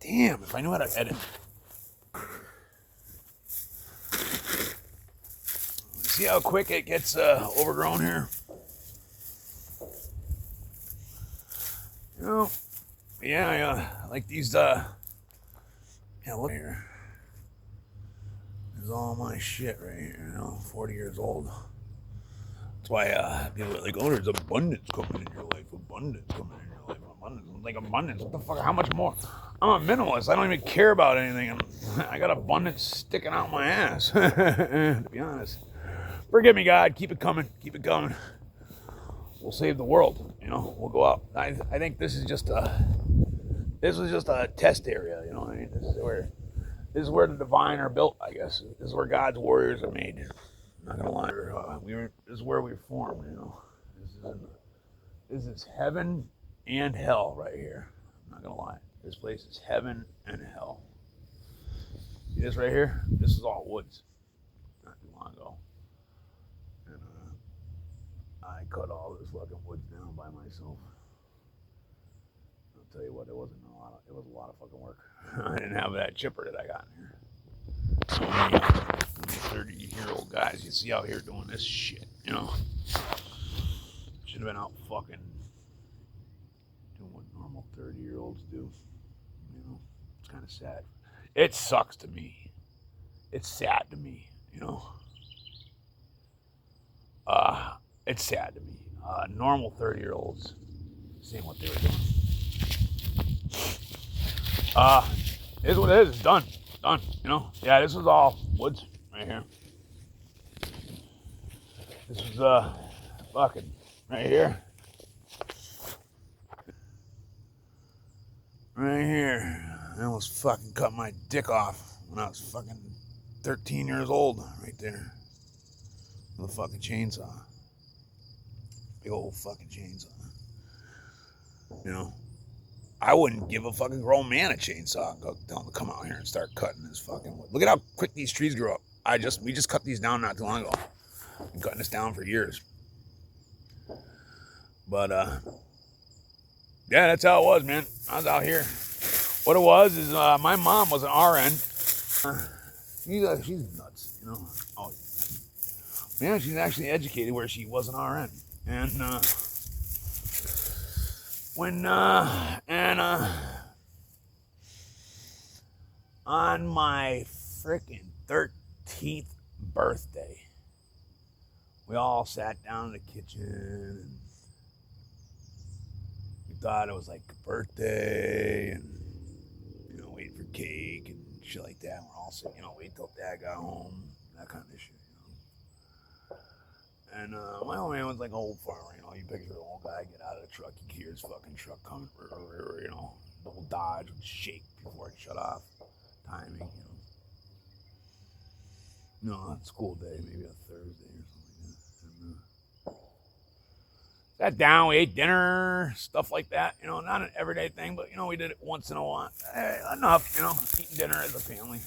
Damn, if I knew how to edit. See how quick it gets overgrown here? You know, yeah, I like these, yeah, look here. There's all my shit right here, 40 years old. That's why people are like, oh, there's abundance coming in your life, abundance coming in your life, abundance. I'm like, abundance? What the fuck? How much more? I'm a minimalist. I don't even care about anything. I got abundance sticking out my ass, to be honest. Forgive me, God. Keep it coming. Keep it coming. We'll save the world. We'll go up. I think this was just a test area. I mean, this is where the divine are built. I guess this is where God's warriors are made. I'm not gonna lie. This is where we were formed. This is heaven and hell right here. I'm not gonna lie. This place is heaven and hell. See this right here? This is all woods. Not too long ago. And I cut all this fucking woods down by myself. I'll tell you what, it was a lot of fucking work. I didn't have that chipper that I got in here. 30-year-old guys, you see out here doing this shit, Should have been out fucking doing what normal 30-year-olds do. It's kind of sad. It sucks to me. It's sad to me, It's sad to me. Normal 30-year-olds, seeing what they were doing. It is what it is. It's done. Done. Yeah, this was all woods right here. This was fucking right here. Right here. I almost fucking cut my dick off when I was fucking 13 years old. Right there. With a fucking chainsaw. Big old fucking chainsaw. I wouldn't give a fucking grown man a chainsaw and tell him to come out here and start cutting this fucking wood. Look at how quick these trees grow up. We just cut these down not too long ago. Been cutting this down for years. But yeah, that's how it was, man. I was out here. What it was is my mom was an RN. She's nuts, Oh, man, she's actually educated where she was an RN. And on my freaking 13th birthday, we all sat down in the kitchen and we thought it was like a birthday and, waiting for cake and shit like that. We're all sitting, wait till Dad got home, that kind of shit, And my old man was like an old farmer, You picture the old guy get out of the truck, you hear his fucking truck coming, the old Dodge would shake before it shut off. Timing, No, it's a school day, maybe a Thursday or something like that. And, sat down, we ate dinner, stuff like that. Not an everyday thing, but we did it once in a while. Enough, eating dinner as a family.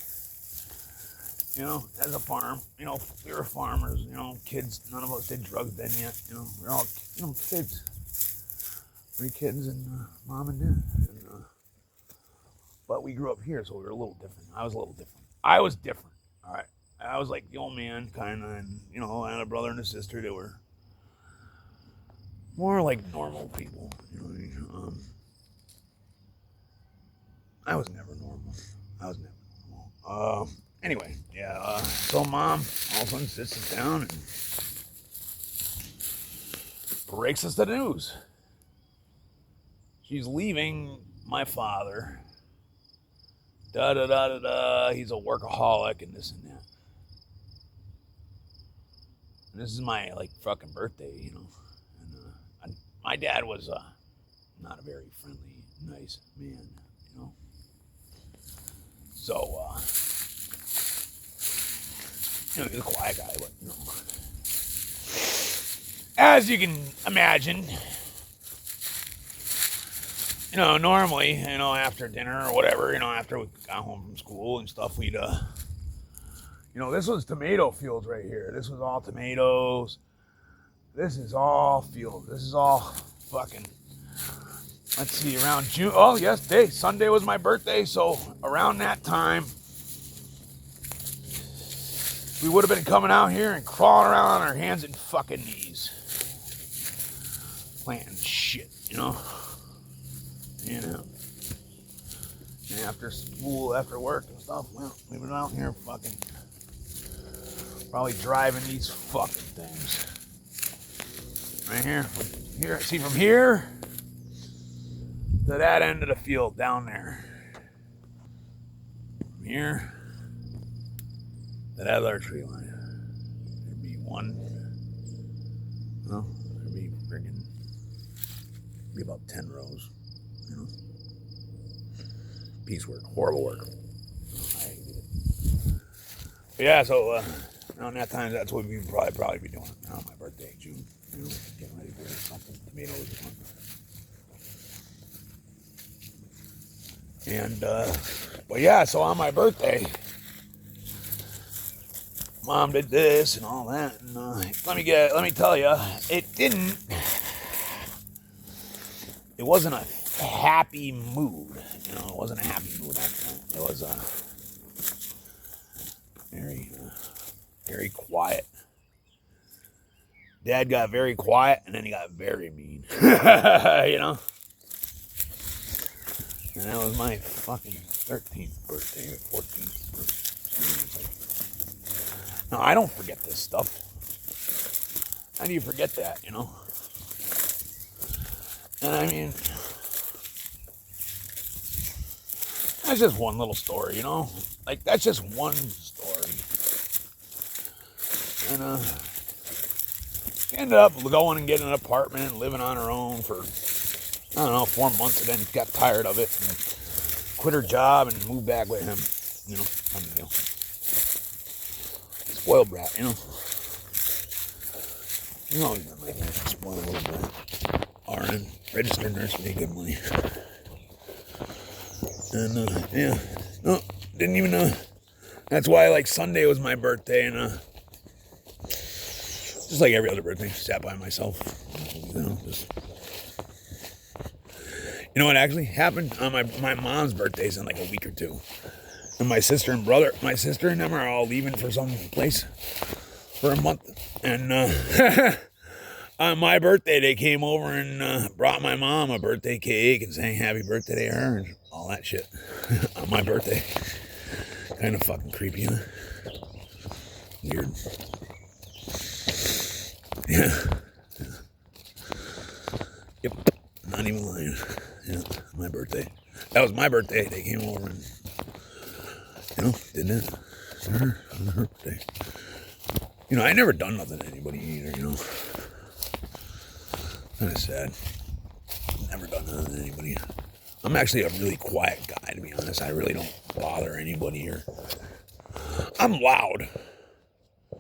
As a farm, we were farmers, kids, none of us did drugs then yet, we're all, kids. 3 kids and mom and dad. And, but we grew up here, so we were a little different. I was a little different. I was different, all right. I was like the old man, kind of, and, I had a brother and a sister that were more like normal people, I was never normal. Anyway, yeah, so Mom all of a sudden sits us down and breaks us the news. She's leaving my father. He's a workaholic and this and that. And this is my, fucking birthday, And my dad was not a very friendly, nice man, So, he's a quiet guy, but, as you can imagine, normally, after dinner or whatever, after we got home from school and stuff, we'd, this was tomato fields right here. This was all tomatoes. This is all fields. This is all fucking let's see, around June. Oh, yes, Sunday was my birthday, so around that time, we would have been coming out here and crawling around on our hands and fucking knees. Planting shit, you know? And after school, after work and stuff, well, we've been out here fucking, probably driving these fucking things. Right here. Here, see from here to that end of the field down there. From here to that other tree line. There'd be one. Well, there'd be friggin' be about 10 rows. You know? Piecework. Horrible work. I hated it. But yeah, so around that time, that's what we'd probably be doing. Around my birthday, June. You know, getting ready for something. Tomatoes or something. And, but yeah, so on my birthday, Mom did this and all that. And let me tell you, it wasn't a happy mood. You know, it wasn't a happy mood. It was very, very quiet. Dad got very quiet, and then he got very mean. You know? And that was my fucking 13th birthday, or 14th birthday. No, I don't forget this stuff. How do you forget that, you know? And I mean, that's just one little story, you know? Like, that's just one story. And, ended up going and getting an apartment and living on her own for, I don't know, 4 months, and then got tired of it and quit her job and moved back with him. You know, spoiled brat, you know. He's always been like that, spoiled little brat. RN, registered nurse, made good money. And, yeah, no, didn't even know. That's why, like, Sunday was my birthday, and, just like every other birthday, sat by myself. You know, just. You know what actually happened? On my mom's birthday's in like a week or two. And my sister and them are all leaving for some place for a month. And on my birthday, they came over and brought my mom a birthday cake and sang happy birthday to her and all that shit on my birthday. Kind of fucking creepy, huh? Weird. Yeah. Yep. Not even lying. Yeah, my birthday. That was my birthday. They came over and, you know, did that. For her, on her birthday. You know, I never done nothing to anybody either, you know. Kind of sad. Never done nothing to anybody. I'm actually a really quiet guy, to be honest. I really don't bother anybody here. I'm loud.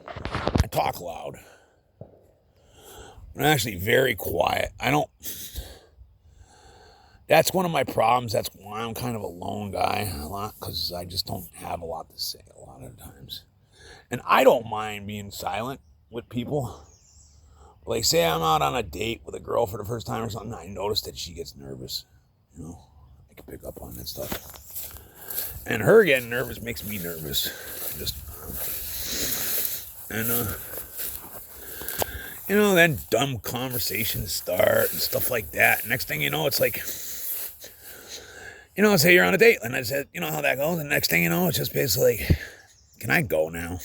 I talk loud. I'm actually very quiet. That's one of my problems. That's why I'm kind of a lone guy a lot, because I just don't have a lot to say a lot of times. And I don't mind being silent with people. Like, say I'm out on a date with a girl for the first time or something, I notice that she gets nervous. You know, I can pick up on that stuff. And her getting nervous makes me nervous. You know, then dumb conversations start and stuff like that. Next thing you know, it's like, you know, say you're on a date, and I said, you know how that goes, and next thing you know, it's just basically like, can I go now?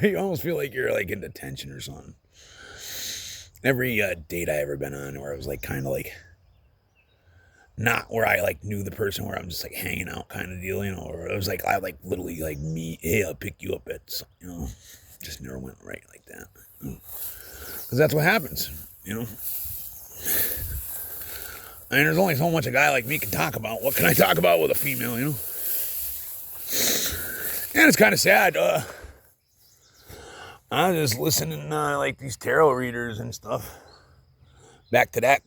You almost feel like you're like in detention or something. Every date I ever been on where I was like kind of like, not where I like knew the person, where I'm just like hanging out kind of deal, you know, or it was like, I like literally like me, hey, I'll pick you up at, you know, just never went right like that. Because that's what happens, you know. I mean, there's only so much a guy like me can talk about. What can I talk about with a female, you know? And it's kind of sad. I was just listening like these tarot readers and stuff. Back to that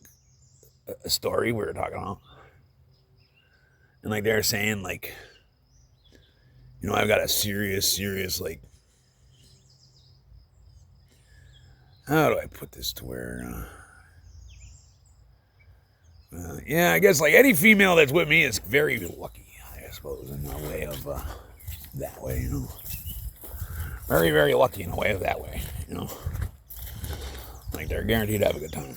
story we were talking about. And like they're saying like, you know, I've got a serious like, how do I put this to where, Yeah, I guess like any female that's with me is very lucky, I suppose, in a way of that way, you know. Very, very lucky in a way of that way, you know. Like they're guaranteed to have a good time.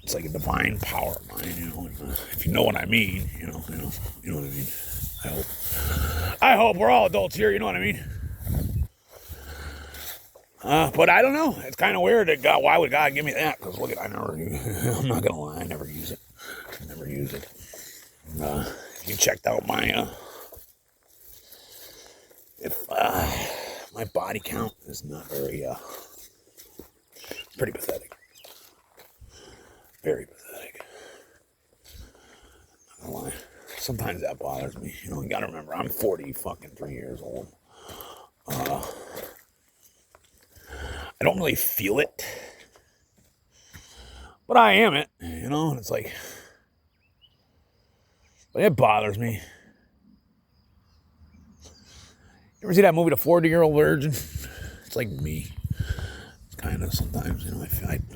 It's like a divine power of mine, you know. And, if you know what I mean, you know what I mean. I hope we're all adults here. You know what I mean. But I don't know. It's kind of weird that God. Why would God give me that? Because look at I'm not gonna lie. I never use it. If you checked out my my body count is not very pretty pathetic. Very pathetic. Not gonna lie. Sometimes that bothers me. You know, you gotta remember, I'm 3 years old. I don't really feel it, but I am it. You know, and it's like, but it bothers me. You ever see that movie, The 40-Year-Old Virgin? It's like me. It's kind of sometimes, you know,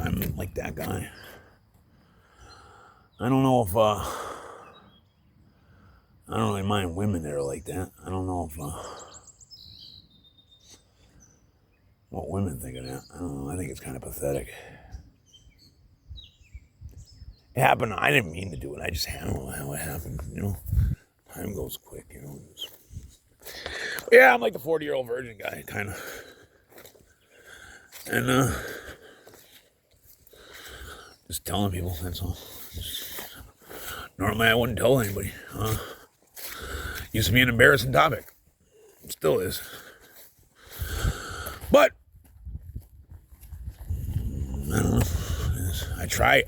I'm like that guy. I don't know if, I don't really mind women that are like that. I don't know if, what women think of that. I don't know. I think it's kind of pathetic. It happened. I didn't mean to do it. I don't know how it happened, you know. Time goes quick, you know. Yeah, I'm like the 40-year-old virgin guy, kind of. And, just telling people, that's all. Normally I wouldn't tell anybody. Used to be an embarrassing topic. It still is. But, I don't know. I try.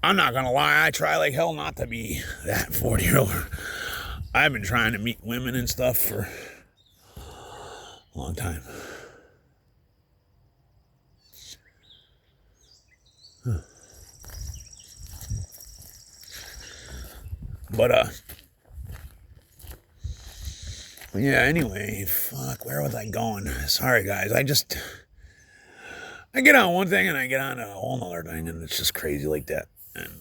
I'm not going to lie. I try like hell not to be that 40-year-old. I've been trying to meet women and stuff for a long time. But, yeah, anyway, fuck, where was I going? Sorry, guys, I get on one thing and I get on a whole other thing, and it's just crazy like that. And,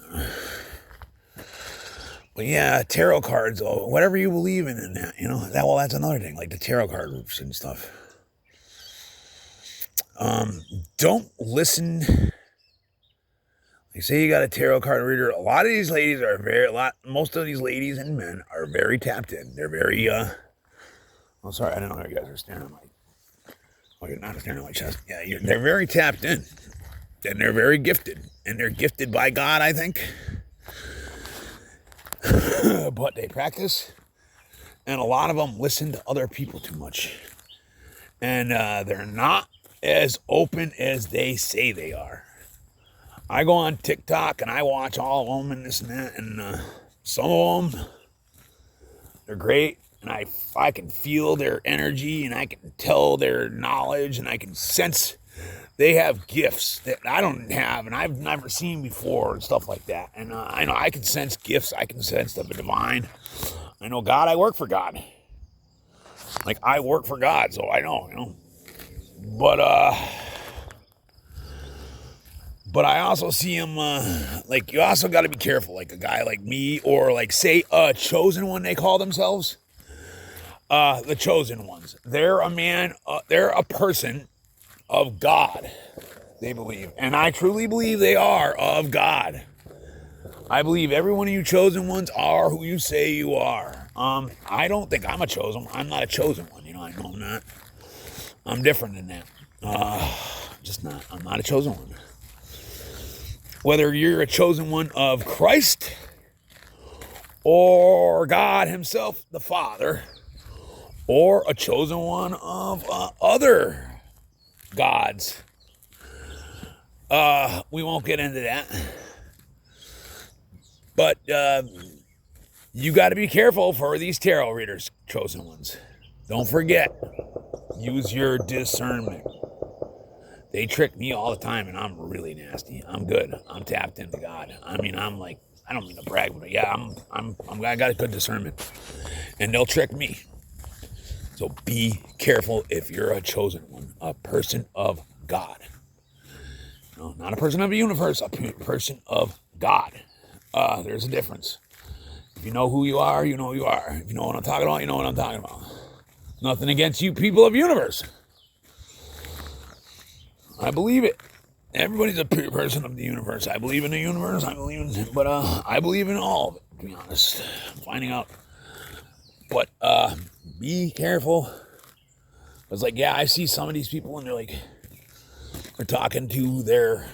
but yeah, tarot cards, or whatever you believe in that, you know, that's another thing, like the tarot cards and stuff. Don't listen. They say you got a tarot card reader. A lot of these ladies most of these ladies and men are very tapped in. They're very, oh, sorry, I don't know how you guys are staring at my, oh, you're not staring at my chest. Yeah, they're very tapped in. And they're very gifted. And they're gifted by God, I think. But they practice. And a lot of them listen to other people too much. And they're not as open as they say they are. I go on TikTok and I watch all of them and this and that. And some of them, they're great. And I can feel their energy and I can tell their knowledge and I can sense they have gifts that I don't have and I've never seen before and stuff like that. And I know I can sense gifts. I can sense the divine. I know God. I work for God. Like I work for God, so I know, you know. But I also see him, like you also got to be careful. Like a guy like me or like say a chosen one they call themselves. The chosen ones. They're a man, they're a person of God, they believe. And I truly believe they are of God. I believe every one of you chosen ones are who you say you are. I don't think I'm a chosen one. I'm not a chosen one. You know, I know I'm not. I'm different than that. Just not. I'm not a chosen one. Whether you're a chosen one of Christ or God himself, the Father, or a chosen one of other gods. We won't get into that. But you got to be careful for these tarot readers, chosen ones. Don't forget, use your discernment. They trick me all the time, and I'm really nasty. I'm good. I'm tapped into God. I mean, I'm like, I don't mean to brag, but yeah, I got a good discernment, and they'll trick me. So be careful if you're a chosen one, a person of God. No, not a person of the universe, a person of God. There's a difference. If you know who you are, you know who you are. If you know what I'm talking about, you know what I'm talking about. Nothing against you people of universe. I believe it. Everybody's a person of the universe. I believe in the universe. I believe in all of it, to be honest. I'm finding out. But be careful. It's like, yeah, I see some of these people and they're talking to their,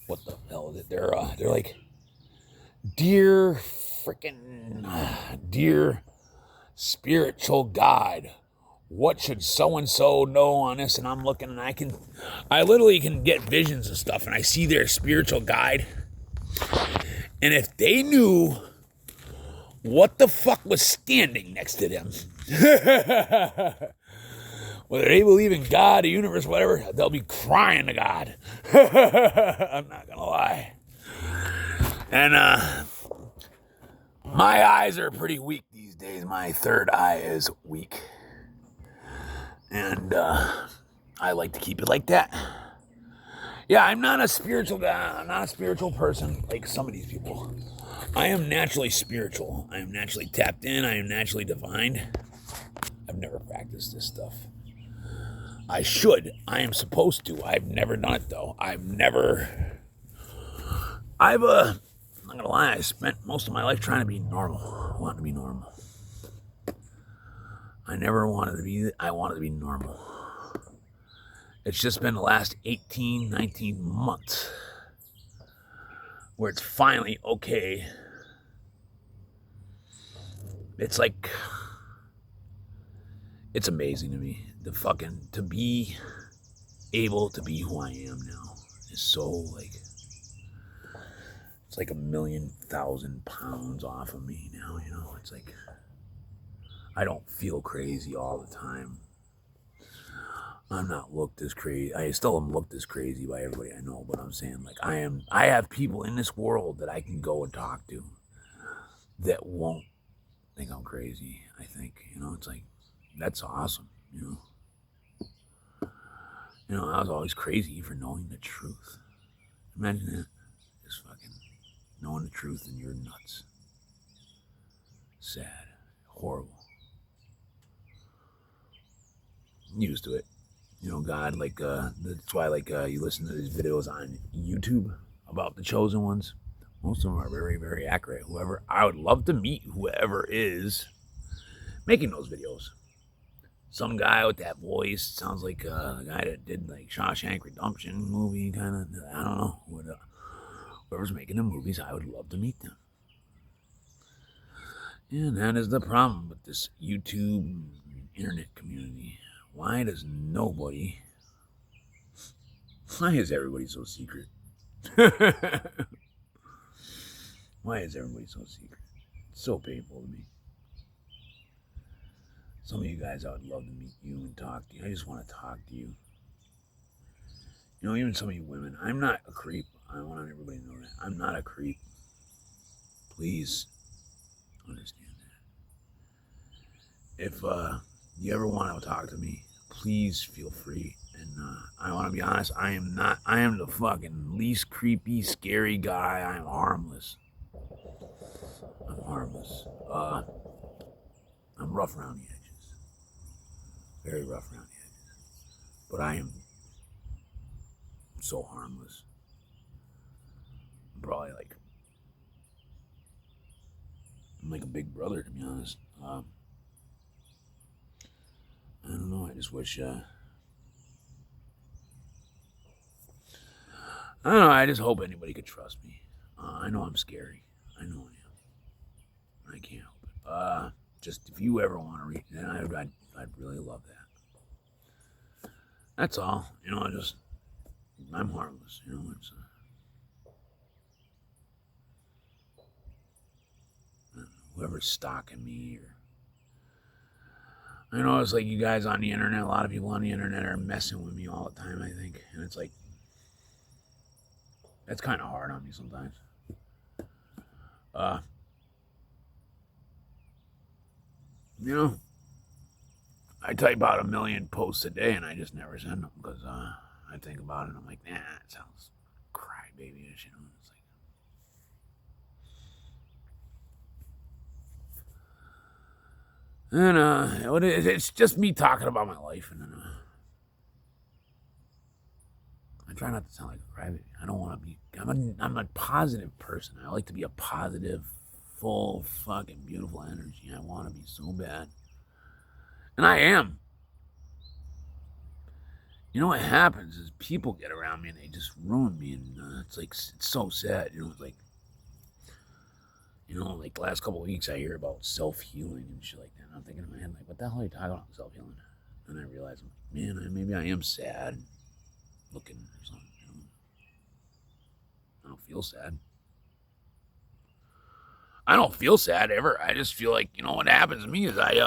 what the hell is it? They're like, dear spiritual guide, what should so-and-so know on this? And I'm looking and I literally can get visions of stuff and I see their spiritual guide. And if they knew what the fuck was standing next to them, whether they believe in God, the universe, whatever, they'll be crying to God. I'm not gonna lie. And my eyes are pretty weak these days. My third eye is weak. And I like to keep it like that. Yeah, I'm not a spiritual guy. I'm not a spiritual person like some of these people. I am naturally spiritual. I am naturally tapped in. I am naturally divine. I've never practiced this stuff. I should. I am supposed to. I've never done it, though. I'm not going to lie, I spent most of my life trying to be normal. I wanted to be normal. I wanted to be normal. It's just been the last 18, 19 months where it's finally okay. It's like, it's amazing to me. To be able to be who I am now is so like, it's like 1,000,000 pounds off of me now, you know? It's like, I don't feel crazy all the time. I'm not looked as crazy. I still am looked as crazy by everybody I know, but I'm saying, like, I have people in this world that I can go and talk to that won't think I'm crazy, I think. You know, it's like, that's awesome, you know? You know, I was always crazy for knowing the truth. Imagine that. Just fucking knowing the truth and you're nuts. Sad. Horrible. I'm used to it. You know, God, like, that's why, like, you listen to these videos on YouTube about the chosen ones. Most of them are very, very accurate. I would love to meet whoever is making those videos. Some guy with that voice sounds like the guy that did like Shawshank Redemption movie, kind of. I don't know. Whoever's making the movies, I would love to meet them. And that is the problem with this YouTube internet community. Why is everybody so secret? Why is everybody so secret? It's so painful to me. Some of you guys, I would love to meet you and talk to you. I just want to talk to you. You know, even some of you women, I'm not a creep. I want everybody to know that. I'm not a creep. Please understand that. If you ever want to talk to me, please feel free. And I want to be honest, I am the fucking least creepy, scary guy. I'm harmless. I'm rough around the edges. Very rough around the edges. But I am so harmless. I'm probably like, I'm like a big brother, to be honest. I don't know, I just wish, I don't know, I just hope anybody could trust me. I know I'm scary. I know I am. I can't help it. Just if you ever want to read, then I'd really love that. That's all. You know, I'm harmless. You know, it's whoever's stalking me or. I know it's like you guys on the internet, a lot of people on the internet are messing with me all the time, I think. And it's like, that's kind of hard on me sometimes. You know, I type out 1 million posts a day and I just never send them because I think about it and I'm like, nah, it sounds crybaby-ish, you know. It's like, And it's just me talking about my life, and I try not to sound like a crybaby. I don't want to be. I'm a positive person. I like to be a positive, full, fucking beautiful energy. I want to be so bad, and I am. You know what happens is people get around me and they just ruin me, and it's like it's so sad. It's like like the last couple of weeks I hear about self healing and shit like that. And I'm thinking in my head like, what the hell are you talking about self healing? And I realize, man, maybe I am sad looking or something. I don't feel sad. I don't feel sad ever. I just feel like what happens to me is like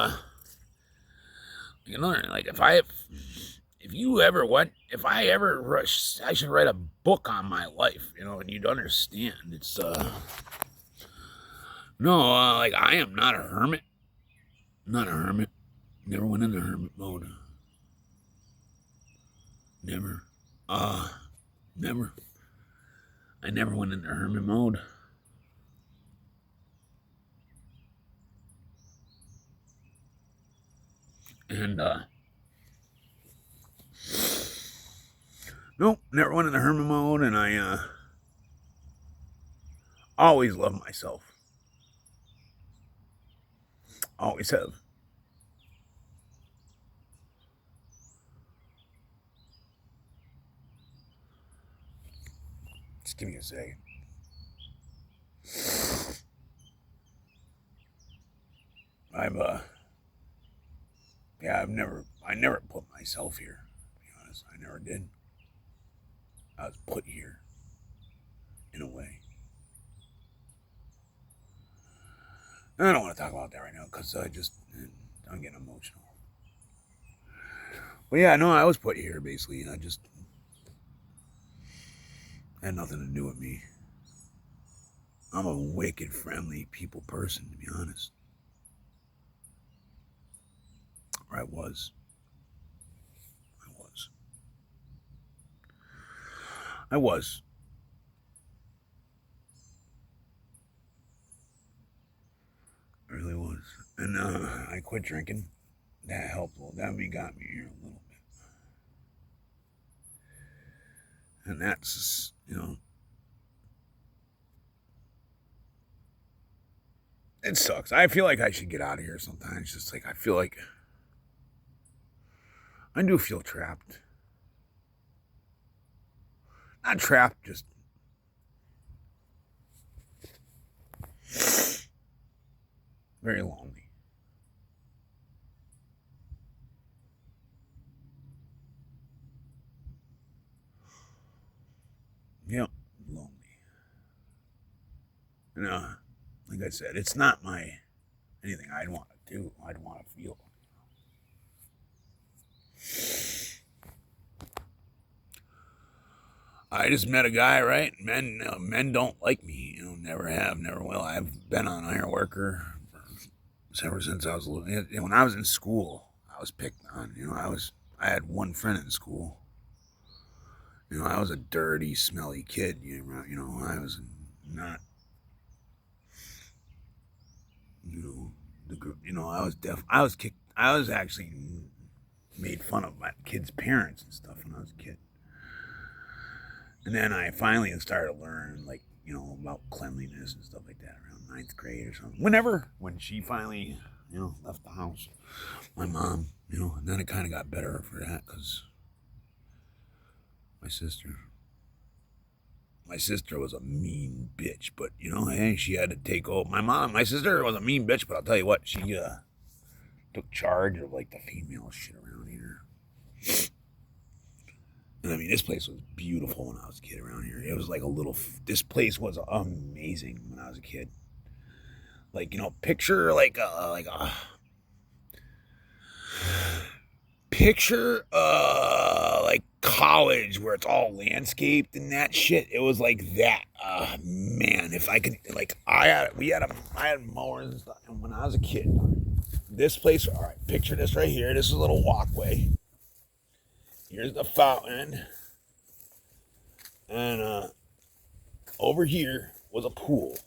if I ever rush, I should write a book on my life, and you'd understand. It's no, like I am not a hermit. Not a hermit. Never went into hermit mode. Never. Never. I never went into hermit mode. And nope, never went into hermit mode, and I always loved myself. Always have. Just give me a second. I never put myself here, to be honest. I never did. I was put here, in a way. I don't want to talk about that right now because I'm getting emotional. But yeah, no, I was put here basically. I just had nothing to do with me. I'm a wicked, friendly people person, to be honest. Or I was. I was. I really was. And I quit drinking. That helped a little. That got me here a little bit. And that's, it sucks. I feel like I should get out of here sometimes. Just like I feel like I do feel trapped. Not trapped, just very lonely. Yep, lonely. And like I said, it's not anything I'd want to do. I'd want to feel. I just met a guy, right? Men don't like me. Never have, never will. I've been on Iron Worker ever since I was little. When I was in school, I was picked on. I had one friend in school. I was a dirty, smelly kid. I was not. I was kicked. I was actually made fun of by kids' parents and stuff when I was a kid. And then I finally started learning, like, about cleanliness and stuff like that around ninth grade or something. When she finally, left the house, my mom, and then it kind of got better for that because my sister was a mean bitch, but, hey, she had to take over. My sister was a mean bitch, but I'll tell you what, she took charge of, like, the female shit around here. And I mean, this place was beautiful when I was a kid around here. It was like this place was amazing when I was a kid. Like, picture like college where it's all landscaped and that shit. It was like that. Man, if I could, like, I had mowers and stuff. And when I was a kid, this place, all right, picture this right here. This is a little walkway. Here's the fountain. And over here was a pool.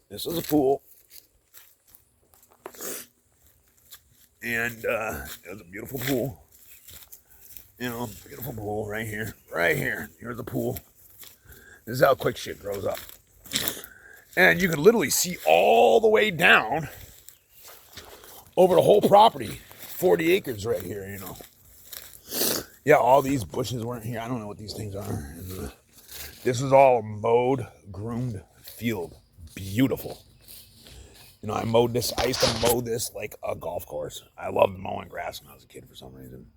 This was a pool. And it was a beautiful pool. You know, beautiful pool right here. Right here. Here's the pool. This is how quick shit grows up. And you can literally see all the way down over the whole property. 40 acres right here, you know. Yeah, all these bushes weren't here. I don't know what these things are. This is all mowed, groomed field. Beautiful. You know, I mowed this. I used to mow this like a golf course. I loved mowing grass when I was a kid for some reason.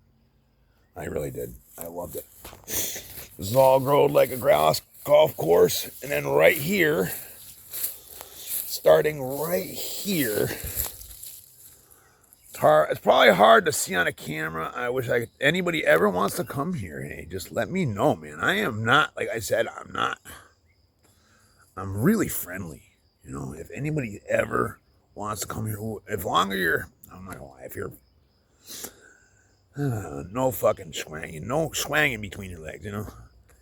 I really did. I loved it. This is all grown like a grass golf course. And then right here, starting right here, it's probably hard to see on a camera. I wish anybody ever wants to come here, hey, just let me know, man. I am not, like I said, I'm really friendly. You know, if anybody ever wants to come here, as long as I'm not gonna lie, if you're, no fucking swanging, no swanging between your legs, you know.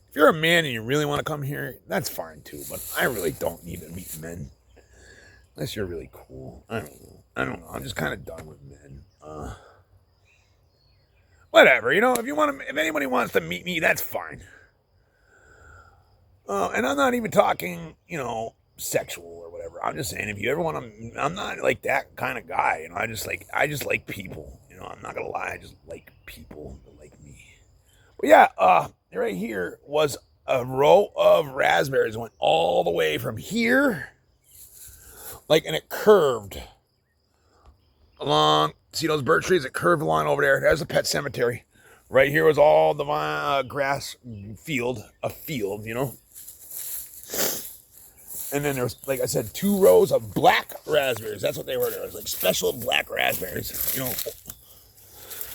If you're a man and you really want to come here, that's fine too, but I really don't need to meet men. Unless you're really cool. I don't know. I'm just kind of done with men. Whatever, you know, if anybody wants to meet me, that's fine. And I'm not even talking, you know, sexual or whatever. I'm just saying, if you ever want to, I'm not like that kind of guy, you know. I just like people, you know. I'm not gonna lie, I just like people that like me. But yeah, right here was a row of raspberries, went all the way from here, like, and it curved along. See those birch trees? It curved along over there. There's a pet cemetery. Right here was all the grass field, a field, you know. And then there was, like I said, 2 rows of black raspberries. That's what they were. There was like special black raspberries, you know.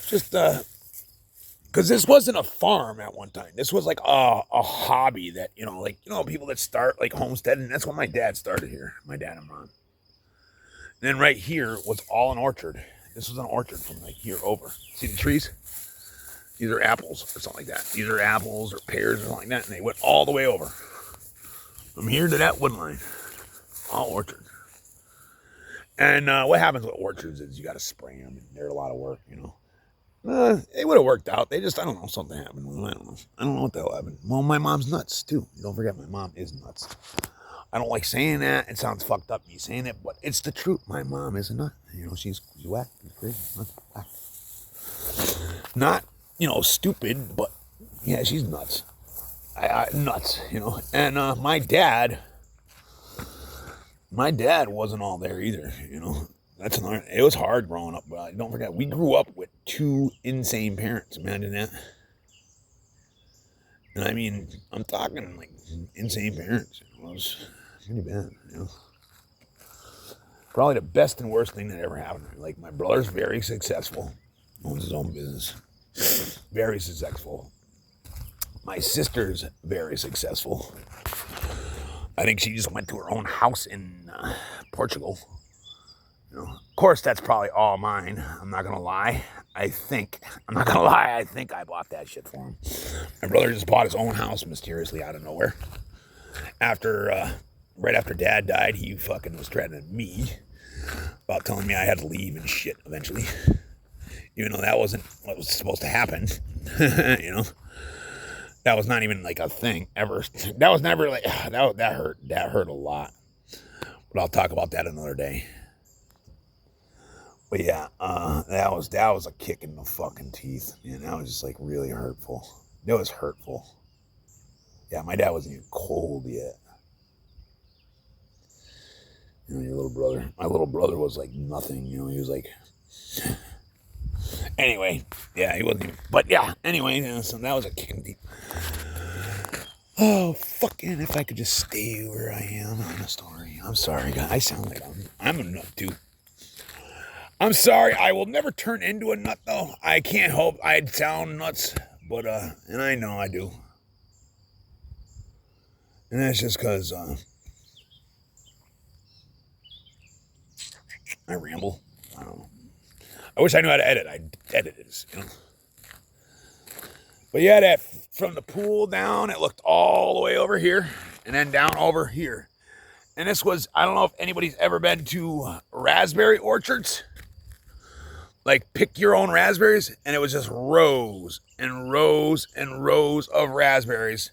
Just because this wasn't a farm at one time. This was like a hobby that, you know, like, you know, people that start like homesteading. That's what my dad started here. My dad and mom. And then right here was all an orchard. This was an orchard from like here over. See the trees? These are apples or something like that. These are apples or pears or something like that. And they went all the way over. From here to that wood line. All orchard. And what happens with orchards is you got to spray them. And they're a lot of work, you know. It would have worked out. They just, I don't know, something happened. I don't know what the hell happened. Well, my mom's nuts, too. Don't forget, my mom is nuts. I don't like saying that. It sounds fucked up, me saying it, but it's the truth. My mom is a nut. You know, she's whack. She's crazy. Not, you know, stupid, but yeah, she's nuts. Nuts, you know. And my dad wasn't all there either, you know. It was hard growing up, but don't forget, we grew up with 2 insane parents. Imagine that. And I mean, I'm talking like insane parents. You know, it was pretty bad, you know. Probably the best and worst thing that ever happened to me. Like, my brother's very successful, owns his own business, very successful. My sister's very successful. I think she just went to her own house in Portugal. You know, of course, that's probably all mine. I'm not gonna lie. I think I bought that shit for him. My brother just bought his own house mysteriously out of nowhere. Right after Dad died, he fucking was threatening me about telling me I had to leave and shit eventually. Even though that wasn't what was supposed to happen. You know, that was not even like a thing ever. That was never like that hurt. That hurt a lot. But I'll talk about that another day. But yeah, that was a kick in the fucking teeth, man. That was just like really hurtful. It was hurtful. Yeah, my dad wasn't even cold yet. You know, my little brother was like nothing, you know, he was like, anyway, yeah, he wasn't even, but yeah, anyway, you know, so that was a kick in the teeth. Oh, fucking, if I could just stay where I am on the story. I'm sorry, guys, I sound like I'm a nut, too. I'm sorry, I will never turn into a nut, though. I can't help, I'd sound nuts, but, and I know I do. And that's just because, I ramble. I don't know. I wish I knew how to edit. I'd edit this, you know. But yeah, that from the pool down, it looked all the way over here, and then down over here. And this was, I don't know if anybody's ever been to raspberry orchards. like pick your own raspberries, and it was just rows and rows and rows of raspberries.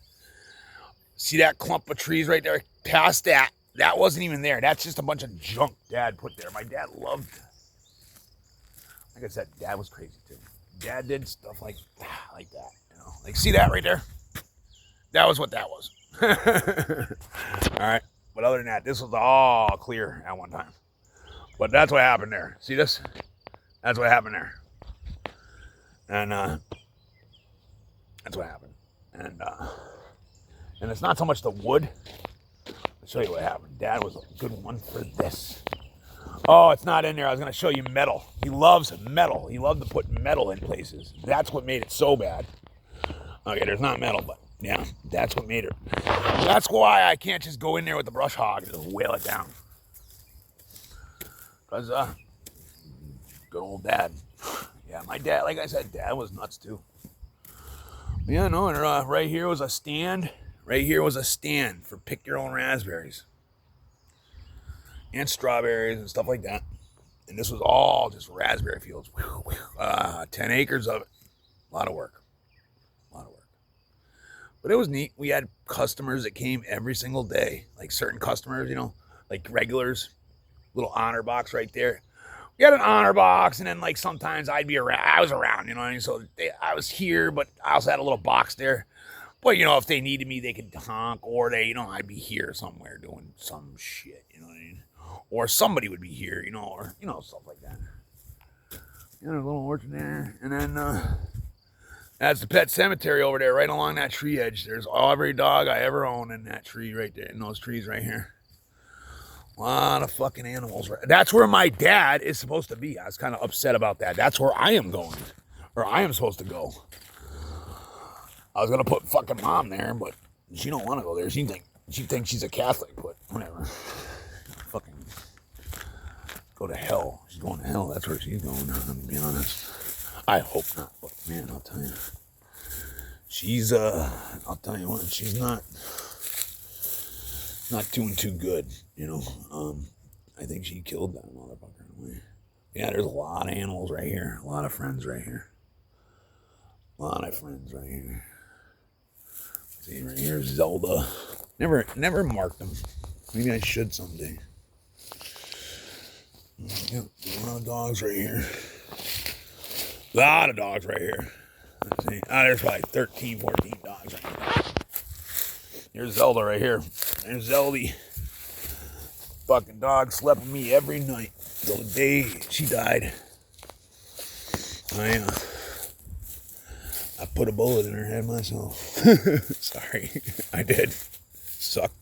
See that clump of trees right there? Past that, that wasn't even there. That's just a bunch of junk Dad put there. My dad loved, like I said, Dad was crazy too. Dad did stuff like that, you know. Like, see that right there? That was what that was. All right. But other than that, this was all clear at one time. But that's what happened there. See this? That's what happened there. And that's what happened. And it's not so much the wood. I'll show you what happened. Dad was a good one for this. Oh, it's not in there. I was going to show you metal. He loves metal. He loved to put metal in places. That's what made it so bad. Okay, there's not metal, but yeah, that's what made it. That's why I can't just go in there with the brush hog and just whale it down. Because, good old Dad. Yeah, my dad, like I said, Dad was nuts too. Yeah, no, and right here was a stand. Right here was a stand for pick your own raspberries. And strawberries and stuff like that. And this was all just raspberry fields. 10 acres of it. A lot of work. But it was neat. We had customers that came every single day. Like certain customers, you know, like regulars. Little honor box right there. We had an honor box, and then like sometimes I'd be around. I was around, you know what I mean? So I was here, but I also had a little box there. But, you know, if they needed me, they could honk, or they, you know, I'd be here somewhere doing some shit, you know what I mean? Or somebody would be here, you know, or, you know, stuff like that. You know, a little orchard there. And then that's the pet cemetery over there, right along that tree edge. There's every dog I ever owned in that tree right there, in those trees right here. A lot of fucking animals. That's where my dad is supposed to be. I was kind of upset about that. That's where I am going, or I am supposed to go. I was gonna put fucking Mom there, but she don't want to go there. She thinks she's a Catholic, but whatever. Fucking go to hell. She's going to hell. That's where she's going. To be honest. I hope not, but man, I'll tell you. She's I'll tell you what, she's not doing too good, you know. I think she killed that motherfucker. Yeah, there's a lot of animals right here. A lot of friends right here. See, right here's Zelda. Never marked them. Maybe I should someday. Yep, a lot of dogs right here. A lot of dogs right here. Let's see. There's probably 13, 14 dogs right here. Here's Zelda right here. There's Zeldy. Fucking dog slept with me every night till the day she died. I put a bullet in her head myself. Sorry, I did. Sucked.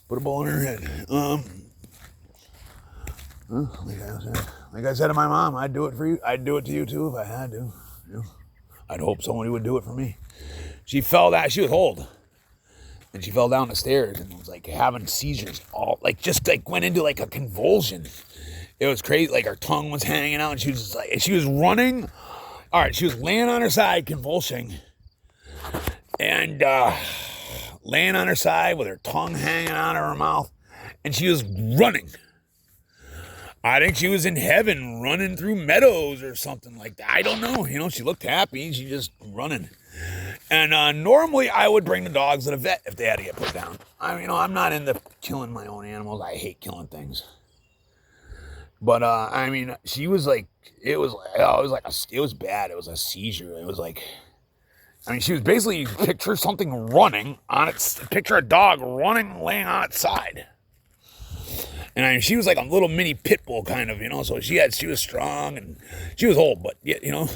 Put a bullet in her head. Like I said to my mom, I'd do it for you. I'd do it to you too if I had to. You know? I'd hope somebody would do it for me. She fell down. She was old, and she fell down the stairs and was like having seizures. All like just like went into like a convulsion. It was crazy. Like her tongue was hanging out, and she was just like, she was running. All right, she was laying on her side, convulsing, and laying on her side with her tongue hanging out of her mouth, and she was running. I think she was in heaven running through meadows or something like that. I don't know. You know, she looked happy. She just running. And normally I would bring the dogs to the vet if they had to get put down. I mean, you know, I'm not into killing my own animals. I hate killing things. But I mean, she was like, it was bad. It was a seizure. It was like, I mean, she was basically, picture something running on its, picture a dog running, laying on its side. And I mean, she was like a little mini pit bull kind of, you know, so she was strong and she was old, but yeah, you know,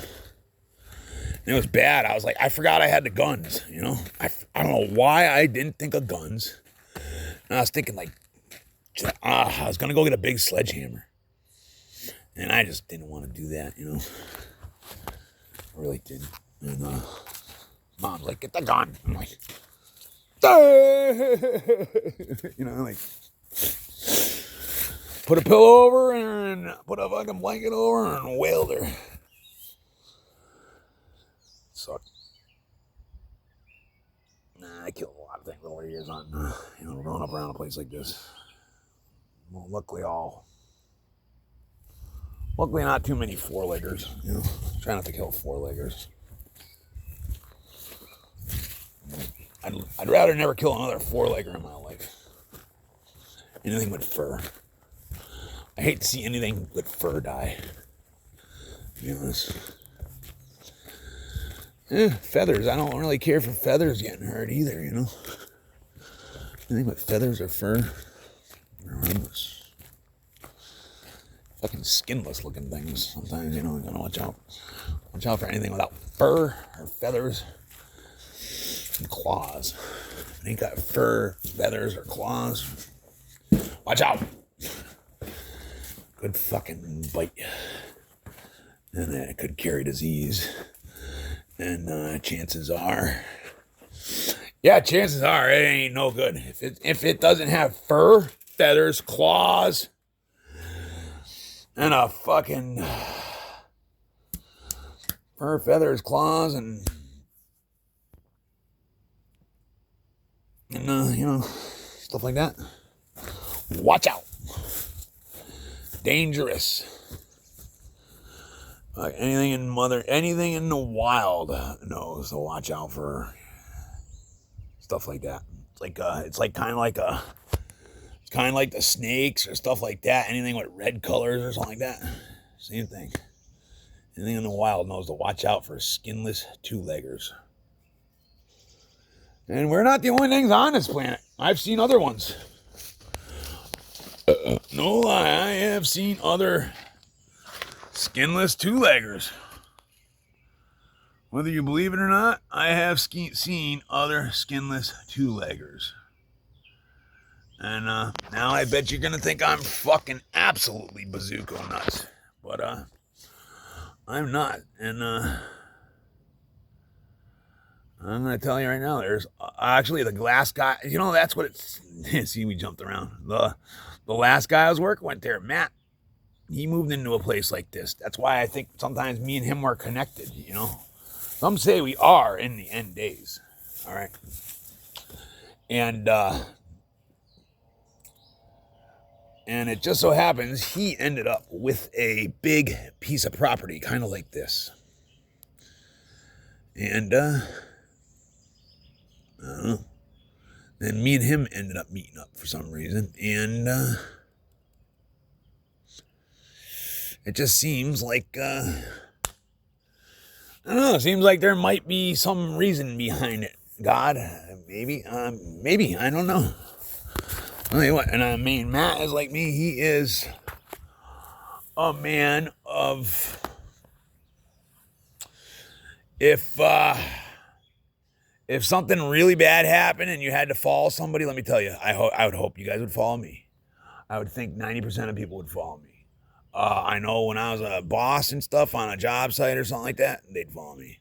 and it was bad. I was like, I forgot I had the guns, you know, I don't know why I didn't think of guns. And I was thinking like, I was going to go get a big sledgehammer. And I just didn't want to do that, you know. I really didn't. And Mom's like, get the gun. I'm like, you know, like, put a pillow over and put a fucking blanket over and wailed her. Sucked. Nah, I killed a lot of things over the years on, you know, growing up around a place like this. Well, luckily all Luckily, not too many four-leggers. You know, try not to kill four-leggers. I'd rather never kill another four-legger in my life. Anything with fur. I hate to see anything with fur die. To be honest. Feathers. I don't really care for feathers getting hurt either, you know. Anything with feathers or fur. Horrendous. Fucking skinless looking things. Sometimes, you know, you gotta watch out. Watch out for anything without fur or feathers and claws. If it ain't got fur, feathers, or claws, watch out. Could fucking bite you. And it could carry disease. And chances are, it ain't no good. If it doesn't have fur, feathers, claws, and a fucking fur, feathers, claws, and you know, stuff like that. Watch out. Dangerous. Anything in the wild knows to watch out for stuff like that. It's kind of like the snakes or stuff like that. Anything with red colors or something like that. Same thing. Anything in the wild knows to watch out for skinless two-leggers. And we're not the only things on this planet. I've seen other ones. No lie, I have seen other skinless two-leggers. Whether you believe it or not, I have seen other skinless two-leggers. And now I bet you're going to think I'm fucking absolutely bazooka nuts. But I'm not. And I'm going to tell you right now, there's actually the last guy, you know, that's what it's, see, we jumped around. The last guy I was working with there, Matt, he moved into a place like this. That's why I think sometimes me and him were connected, you know. Some say we are in the end days, all right? And it just so happens he ended up with a big piece of property, kind of like this. And I don't know. Then me and him ended up meeting up for some reason. And it just seems like, I don't know, it seems like there might be some reason behind it. God, maybe, I don't know. I'll tell you what, and I mean, Matt is like me. He is a man of, if something really bad happened and you had to follow somebody, let me tell you, I would hope you guys would follow me. I would think 90% of people would follow me. I know when I was a boss and stuff on a job site or something like that, they'd follow me.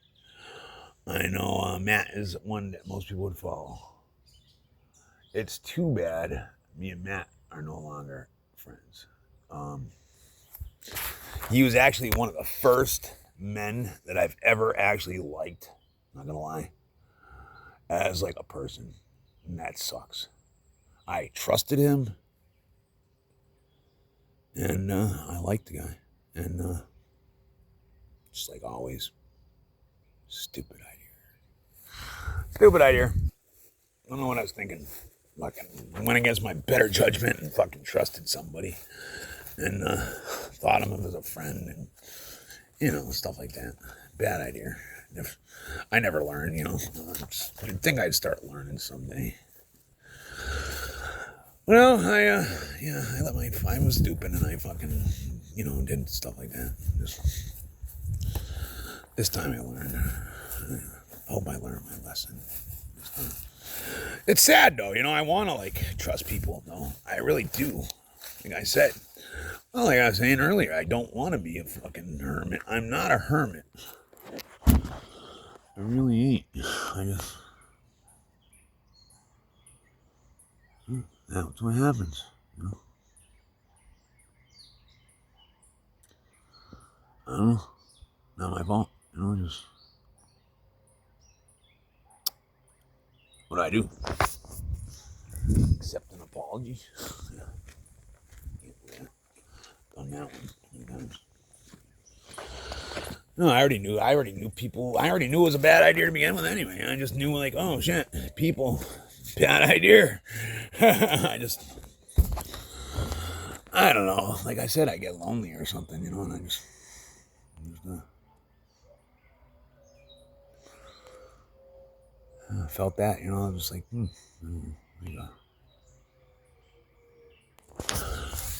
I know Matt is one that most people would follow. It's too bad me and Matt are no longer friends. He was actually one of the first men that I've ever actually liked, not gonna lie, as like a person, and that sucks. I trusted him, and I liked the guy, and just like always, stupid idea. I don't know what I was thinking. Fucking went against my better judgment and fucking trusted somebody, and thought of him as a friend, and you know, stuff like that. Bad idea. I never learned, you know. You'd think I'd start learning someday. Well, I was stupid and I fucking, you know, did stuff like that. Just, this time I learned. I hope I learned my lesson. It's sad though, you know, I want to like trust people though. I really do. Like I said, well, like I was saying earlier, I don't want to be a fucking hermit. I'm not a hermit. I really ain't. I just, that's what happens, you know. I don't know. Not my fault, you know, just what do I do? Accept an apology. Yeah. Done that one many times. No, I already knew people. I already knew it was a bad idea to begin with anyway. I just knew, like, oh shit, people, bad idea. I don't know. Like I said, I get lonely or something, and I just felt that, I was just like,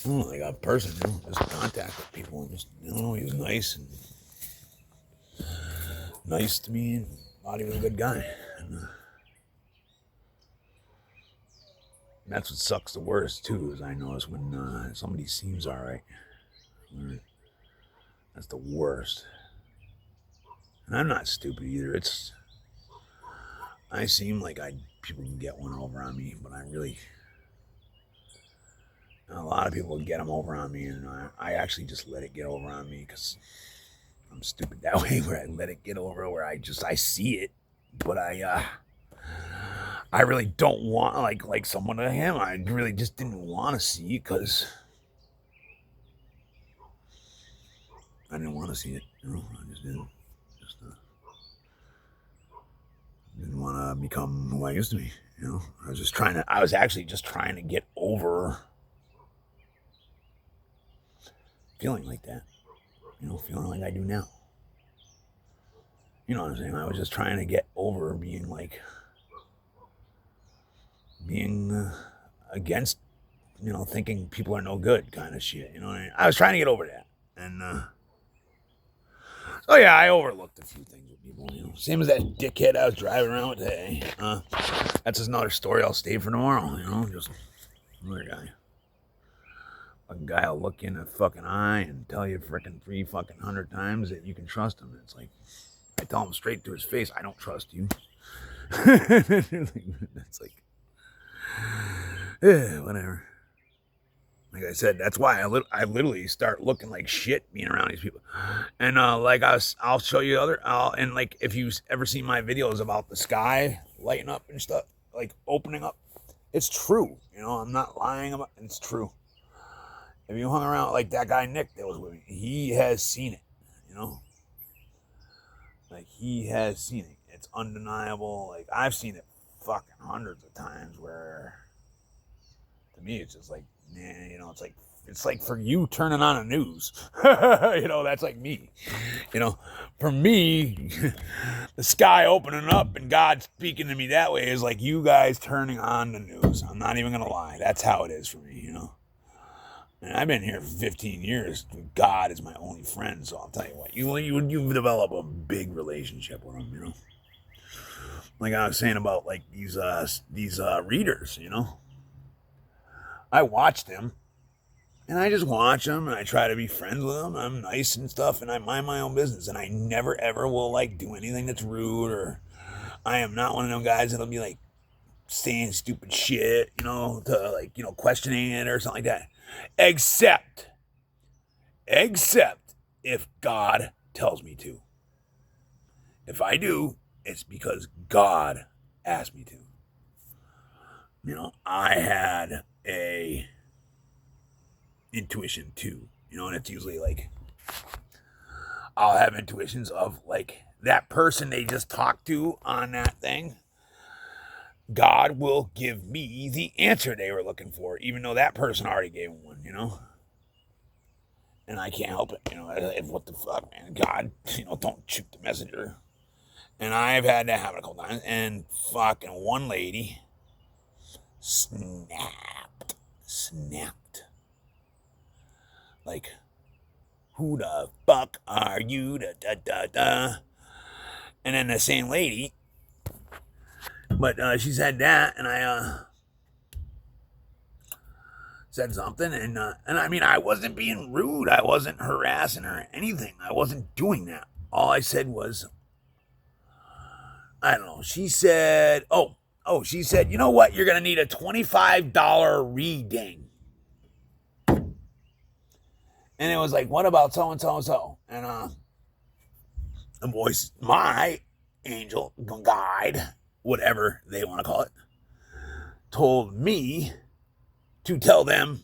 like a person, just contact with people and just, he was nice to me and thought he was a good guy. And that's what sucks the worst too, is I notice when somebody seems all right. That's the worst. And I'm not stupid either. I seem like people can get one over on me, but a lot of people get them over on me, and I actually just let it get over on me because I'm stupid that way, where I let it get over, where I see it, but I really don't want, like someone to him, I really just didn't want to see it because I didn't want to see it, I just didn't. Didn't want to become who I used to be, I was actually just trying to get over feeling like that, feeling like I do now. You know what I'm saying? I was just trying to get over being against, thinking people are no good kind of shit. You know what I mean? I was trying to get over that. And, so yeah, I overlooked a few things with people, Same as that dickhead I was driving around with today. That's just another story I'll save for tomorrow, just another guy. A guy will look you in the fucking eye and tell you frickin' 300 times that you can trust him. It's like, I tell him straight to his face, I don't trust you. It's like, yeah, whatever. Like I said, that's why I literally start looking like shit being around these people. And I'll show you and like if you ever seen my videos about the sky lighting up and stuff, like opening up, it's true. I'm not lying about it. It's true. If you hung around like that guy Nick that was with me, he has seen it, Like he has seen it. It's undeniable. Like I've seen it fucking hundreds of times where to me it's just like, it's like for you turning on the news. That's like me. For me, the sky opening up and God speaking to me that way is like you guys turning on the news. I'm not even gonna lie. That's how it is for me, And I've been here for 15 years. God is my only friend, so I'll tell you what. You develop a big relationship with him, Like I was saying about like these readers, I watch them, and I just watch them, and I try to be friends with them. I'm nice and stuff, and I mind my own business, and I never ever will like do anything that's rude, or I am not one of them guys that'll be like saying stupid shit, to like questioning it or something like that. Except if God tells me to. If I do, it's because God asked me to. I had a intuition too, and it's usually like I'll have intuitions of like that person they just talked to on that thing. God will give me the answer they were looking for, even though that person already gave them one, And I can't help it, what the fuck, man? God, don't shoot the messenger. And I've had that happen a couple times, and fucking one lady snapped. Like, who the fuck are you? Da, da, da, da. And then the same lady, but she said that, and I said something, and I mean, I wasn't being rude. I wasn't harassing her or anything. I wasn't doing that. All I said was, I don't know. She said, she said, you know what? You're going to need a $25 reading. And it was like, what about so-and-so and so? And the voice, my angel guide, whatever they want to call it, told me to tell them,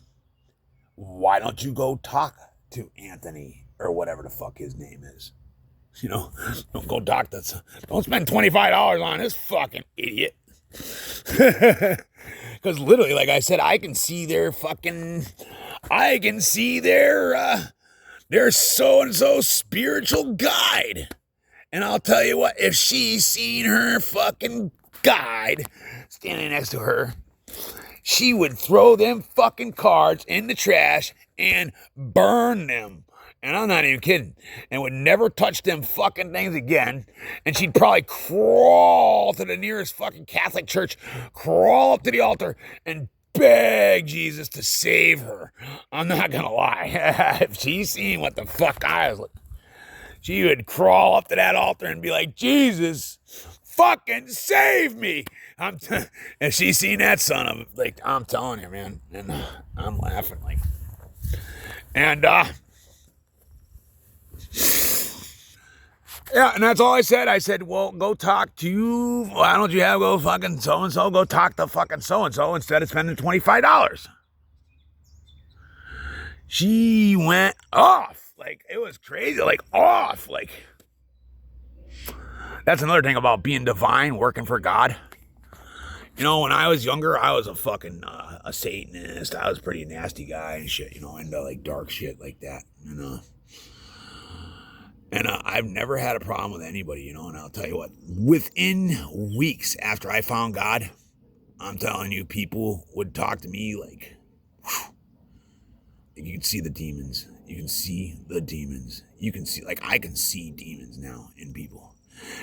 why don't you go talk to Anthony or whatever the fuck his name is? You know, don't go talk to, don't spend $25 on this fucking idiot. Because literally, like I said, I can see their so-and-so spiritual guide. And I'll tell you what, if she's seen her fucking guide standing next to her, she would throw them fucking cards in the trash and burn them. And I'm not even kidding. And would never touch them fucking things again. And she'd probably crawl to the nearest fucking Catholic church, crawl up to the altar, and beg Jesus to save her. I'm not gonna lie. If she's seen what the fuck I was like, she would crawl up to that altar and be like, Jesus, fucking save me. And she's seen that son of, like, I'm telling you, man. And I'm laughing, like, and yeah, and that's all I said. I said, well, go talk to, why don't you go fucking so-and-so, go talk to fucking so-and-so instead of spending $25. She went off. Like, it was crazy. Like, off. Like, that's another thing about being divine, working for God. You know, when I was younger, I was a fucking a Satanist. I was a pretty nasty guy and shit, you know, into like dark shit like that, you know. And I've never had a problem with anybody, you know, and I'll tell you what, within weeks after I found God, I'm telling you, people would talk to me like, whew, you can see the demons. You can see the demons. You can see, like, I can see demons now in people.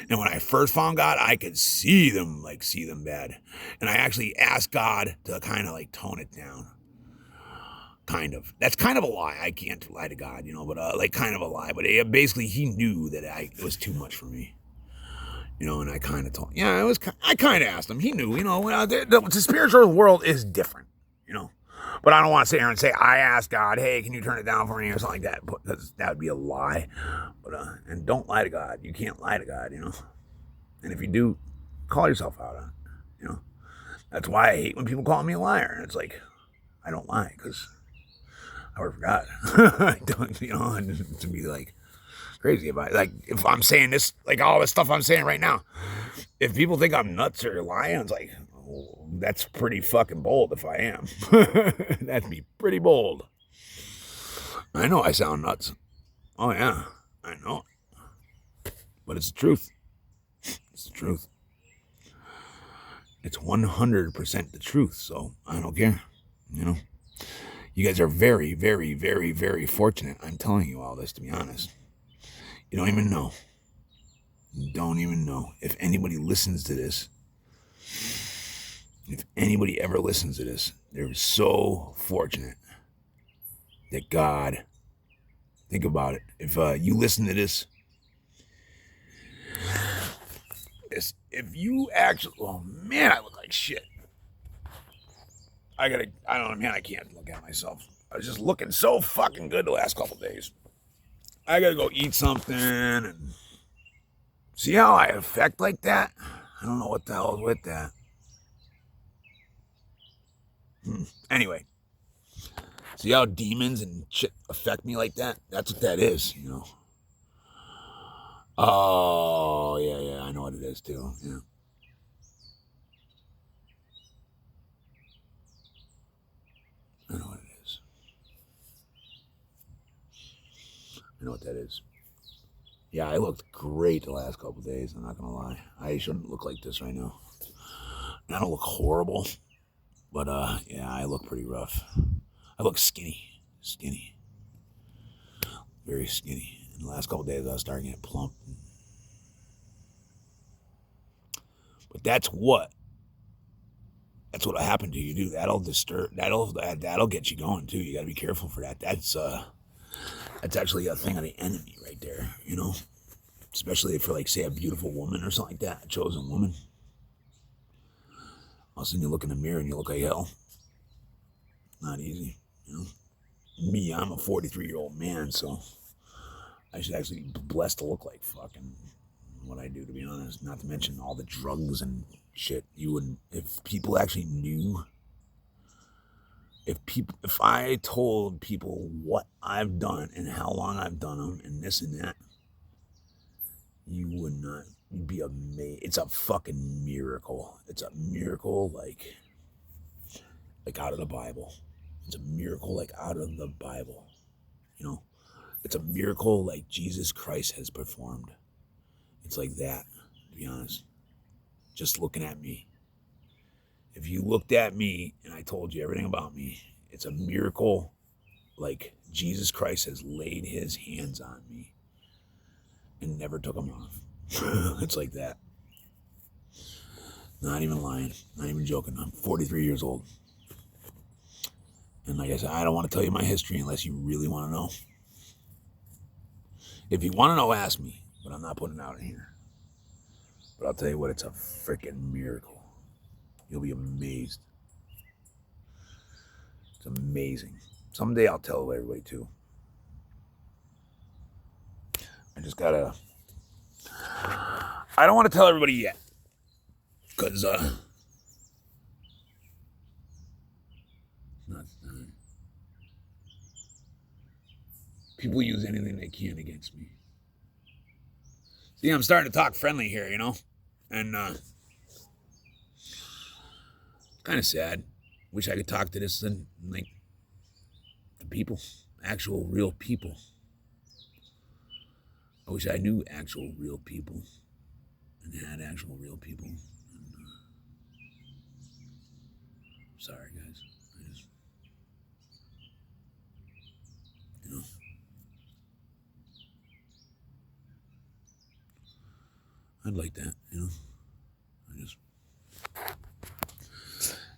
And when I first found God, I could see them bad. And I actually asked God to kind of like tone it down. Kind of. That's kind of a lie. I can't lie to God, you know, but like kind of a lie. But basically, he knew that it was too much for me, you know. And I kind of told, yeah, I kind of asked him. He knew, you know. The spiritual world is different, you know. But I don't want to sit here and say I asked God, hey, can you turn it down for me or something like that? Because that would be a lie. But and don't lie to God. You can't lie to God, you know. And if you do, call yourself out on it, you know. That's why I hate when people call me a liar. And it's like, I don't lie because I work for God. I don't, you know, and to be like crazy about it. Like, if I'm saying this, like all this stuff I'm saying right now, if people think I'm nuts or lying, it's like, oh, that's pretty fucking bold if I am. That'd be pretty bold. I know I sound nuts. Oh, yeah, I know. But it's the truth. It's the truth. It's 100% the truth, so I don't care, you know. You guys are very, very, very, very fortunate. I'm telling you all this, to be honest. You don't even know. You don't even know. If anybody listens to this, if anybody ever listens to this, they're so fortunate that God, think about it. If you listen to this, if you actually, oh man, I look like shit. I don't know, man, I can't look at myself. I was just looking so fucking good the last couple days. I gotta go eat something and see how I affect like that. I don't know what the hell is with that. Anyway, see how demons and shit affect me like that? That's what that is, you know. Oh, yeah, I know what it is too, yeah. I know what it is. I know what that is. Yeah, I looked great the last couple of days, I'm not gonna lie. I shouldn't look like this right now. I don't look horrible, but yeah, I look pretty rough. I look skinny. Very skinny. In the last couple of days, I was starting to get plump. But that's what happened to you, dude. That'll get you going too. You got to be careful for that. That's actually a thing of the enemy right there, you know. Especially for, like, say, a beautiful woman or something like that, a chosen woman. All of a sudden you look in the mirror and you look like hell. Not easy, you know. Me, I'm a 43-year-old man, so I should actually be blessed to look like fucking what I do, to be honest. Not to mention all the drugs and shit. You wouldn't, if people actually knew, if I told people what I've done and how long I've done them and this and that, You would not. You'd be amazed. It's a fucking miracle. It's a miracle like out of the Bible. It's a miracle like out of the Bible. You know, it's a miracle like Jesus Christ has performed. It's like that, to be honest. Just looking at me. If you looked at me and I told you everything about me, it's a miracle like Jesus Christ has laid his hands on me and never took them off. It's like that. Not even lying. Not even joking. I'm 43 years old. And like I said, I don't want to tell you my history unless you really want to know. If you want to know, ask me. But I'm not putting it out in here. But I'll tell you what, it's a freaking miracle. You'll be amazed. It's amazing. Someday I'll tell everybody too. I just gotta... I don't want to tell everybody yet. Because, people use anything they can against me. See, I'm starting to talk friendly here, you know? And, kind of sad. Wish I could talk to this and, like, the people. Actual, real people. I wish I knew actual, real people. And had actual, real people. And, sorry, guys. I just... You know... I'd like that, you know.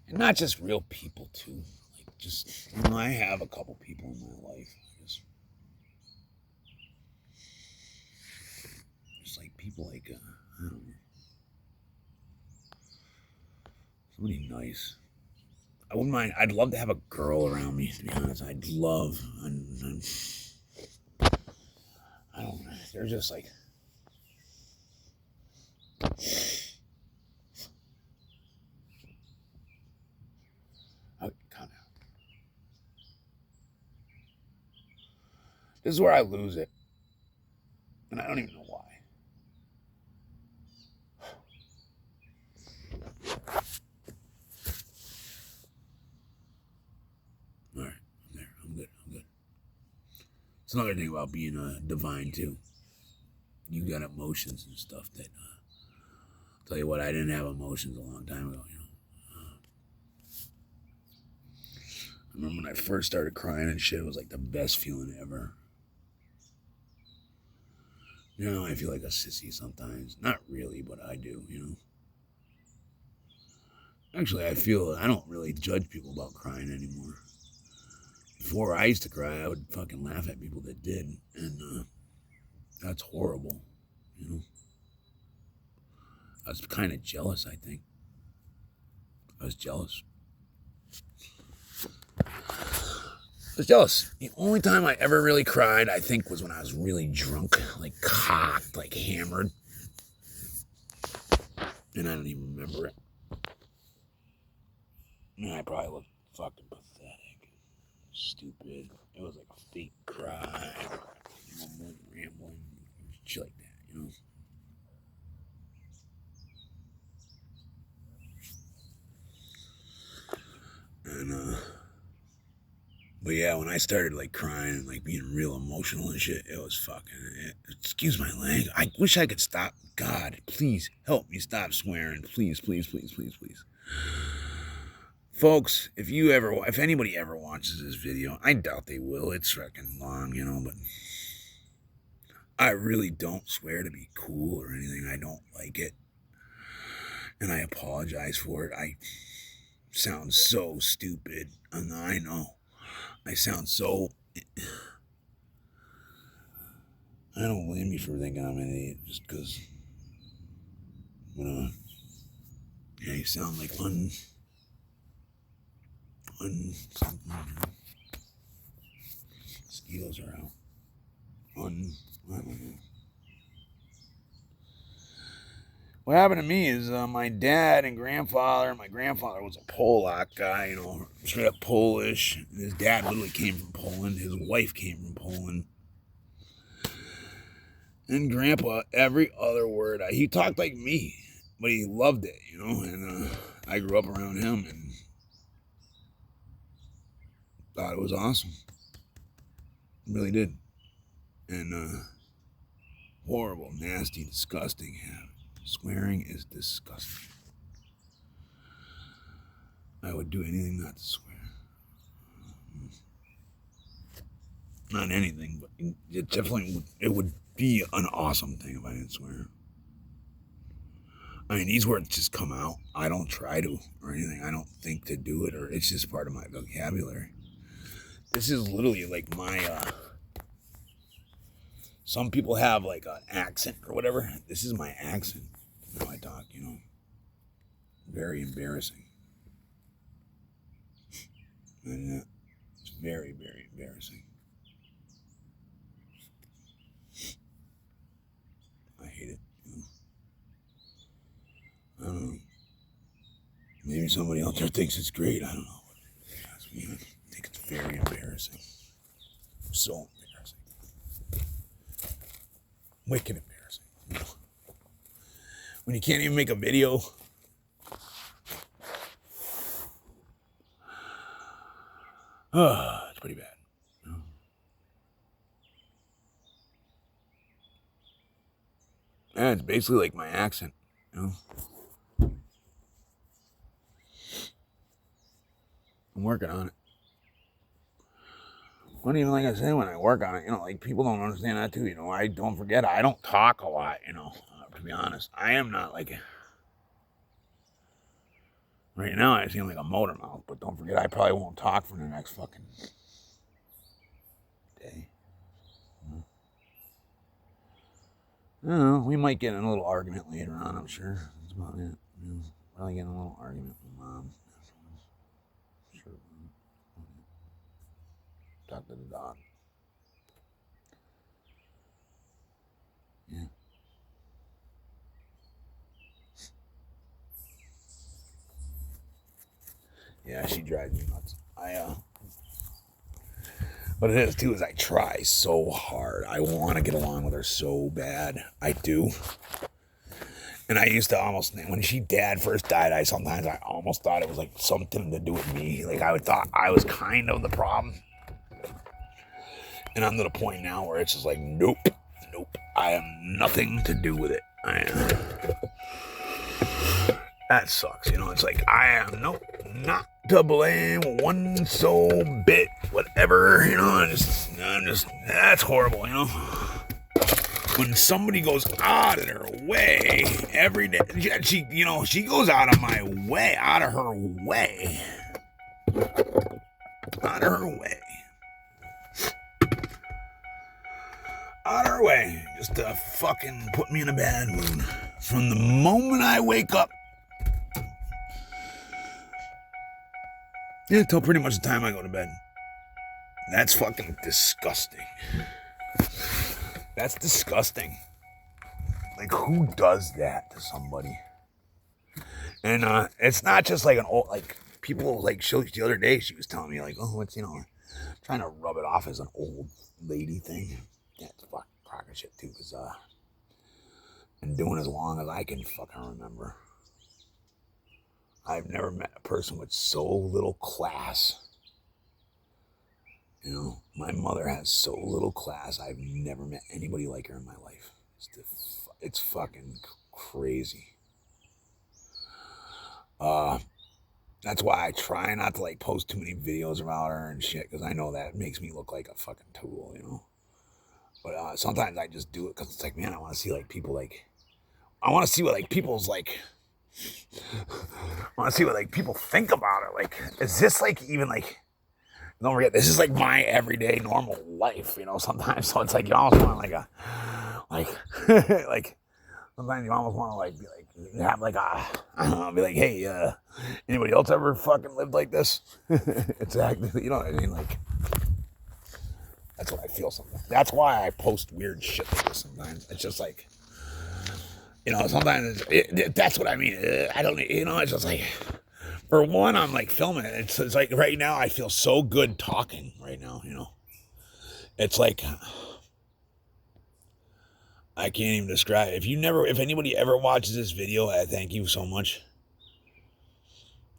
And not just real people too. Like just, you know, I have a couple people in my life. Just like people like, I don't know. Somebody nice. I wouldn't mind. I'd love to have a girl around me, to be honest. I'd love. I don't know. They're just like... Oh, calm down. This is where I lose it. And I don't even know why. All right, I'm there. I'm good. It's another thing about being divine, too. You got emotions and stuff that... I'll tell you what, I didn't have emotions a long time ago, you know. I remember when I first started crying and shit, it was like the best feeling ever. You know, I feel like a sissy sometimes. Not really, but I do, you know. Actually, I don't really judge people about crying anymore. Before I used to cry, I would fucking laugh at people that did. And that's horrible, you know. I was kind of jealous, I think. I was jealous. The only time I ever really cried, I think, was when I was really drunk, like cocked, like hammered. And I don't even remember it. And I probably looked fucking pathetic. Stupid. It was like a fake cry. Mumbling, rambling, shit like that, you know? And, but yeah, when I started like crying and like being real emotional and shit, it was fucking, excuse my language. I wish I could stop. God, please help me stop swearing. Please. Folks, if anybody ever watches this video, I doubt they will. It's fucking long, you know, but I really don't swear to be cool or anything. I don't like it. And I apologize for it. I sound so stupid. And I know. I sound so... I don't blame you for thinking I'm an idiot just because... yeah, you sound like something. Mosquitoes are out. I don't know. What happened to me is my dad and grandfather, my grandfather was a Polak guy, you know, straight up Polish. And his dad literally came from Poland. His wife came from Poland. And Grandpa, every other word, he talked like me, but he loved it, you know. And I grew up around him and thought it was awesome. Really did. And horrible, nasty, disgusting habit. Swearing is disgusting. I would do anything not to swear. Not anything, but it definitely would be an awesome thing if I didn't swear. I mean, these words just come out. I don't try to or anything. I don't think to do it, or it's just part of my vocabulary. This is literally like my, some people have like an accent or whatever. This is my accent. How I talk, you know. Very embarrassing. And it's very, very embarrassing. I hate it. You know? I don't know. Maybe somebody out there thinks it's great. I don't know. I think it's very embarrassing. So embarrassing. Wicked embarrassing. You know? When you can't even make a video. It's pretty bad. You know? Yeah, it's basically like my accent, you know. I'm working on it. But even like I say, when I work on it, you know, like people don't understand that too, you know. I don't forget, I don't talk a lot, you know, to be honest. I am not like, right now I seem like a motor mouth, but don't forget, I probably won't talk for the next fucking day. I don't know, we might get in a little argument later on, I'm sure. That's about it. You know, probably get in a little argument with Mom. Sure. Talk to the dog. Yeah. Yeah, she drives me nuts. What it is too is I try so hard. I want to get along with her so bad. I do. And I used to almost, when dad first died, I almost thought it was like something to do with me. Like I thought I was kind of the problem. And I'm to the point now where it's just like, nope. I have nothing to do with it. That sucks, you know. It's like I am not to blame one so bit, whatever, you know. I'm just that's horrible, you know. When somebody goes out of their way every day, she goes out of her way, out of her way, just to fucking put me in a bad mood. From the moment I wake up, yeah, till pretty much the time I go to bed. That's fucking disgusting. That's disgusting. Like, who does that to somebody? And it's not just like an old, like, people, like, the other day, she was telling me, like, oh, it's, you know, trying to rub it off as an old lady thing. Yeah, it's fucking crock of shit, too, because, been doing as long as I can fucking remember. I've never met a person with so little class. You know, my mother has so little class. I've never met anybody like her in my life. It's fucking crazy. That's why I try not to like post too many videos about her and shit, because I know that makes me look like a fucking tool, you know. But sometimes I just do it because it's like, man, I want to see like people like, I want to see what like people's like, I want to see what like people think about it. Like, is this like even like, don't forget, this is like my everyday normal life, you know, sometimes. So it's like, you almost want like like, sometimes you almost want to like, be like, have like I don't know, be like, hey, anybody else ever fucking lived like this? Exactly, you know what I mean? Like, that's what I feel sometimes. That's why I post weird shit like this sometimes. It's just like, you know, sometimes that's what I mean. I don't, you know, it's just like, for one, I'm like filming it. It's like right now I feel so good talking right now, you know. It's like I can't even describe it. If anybody ever watches this video, I thank you so much.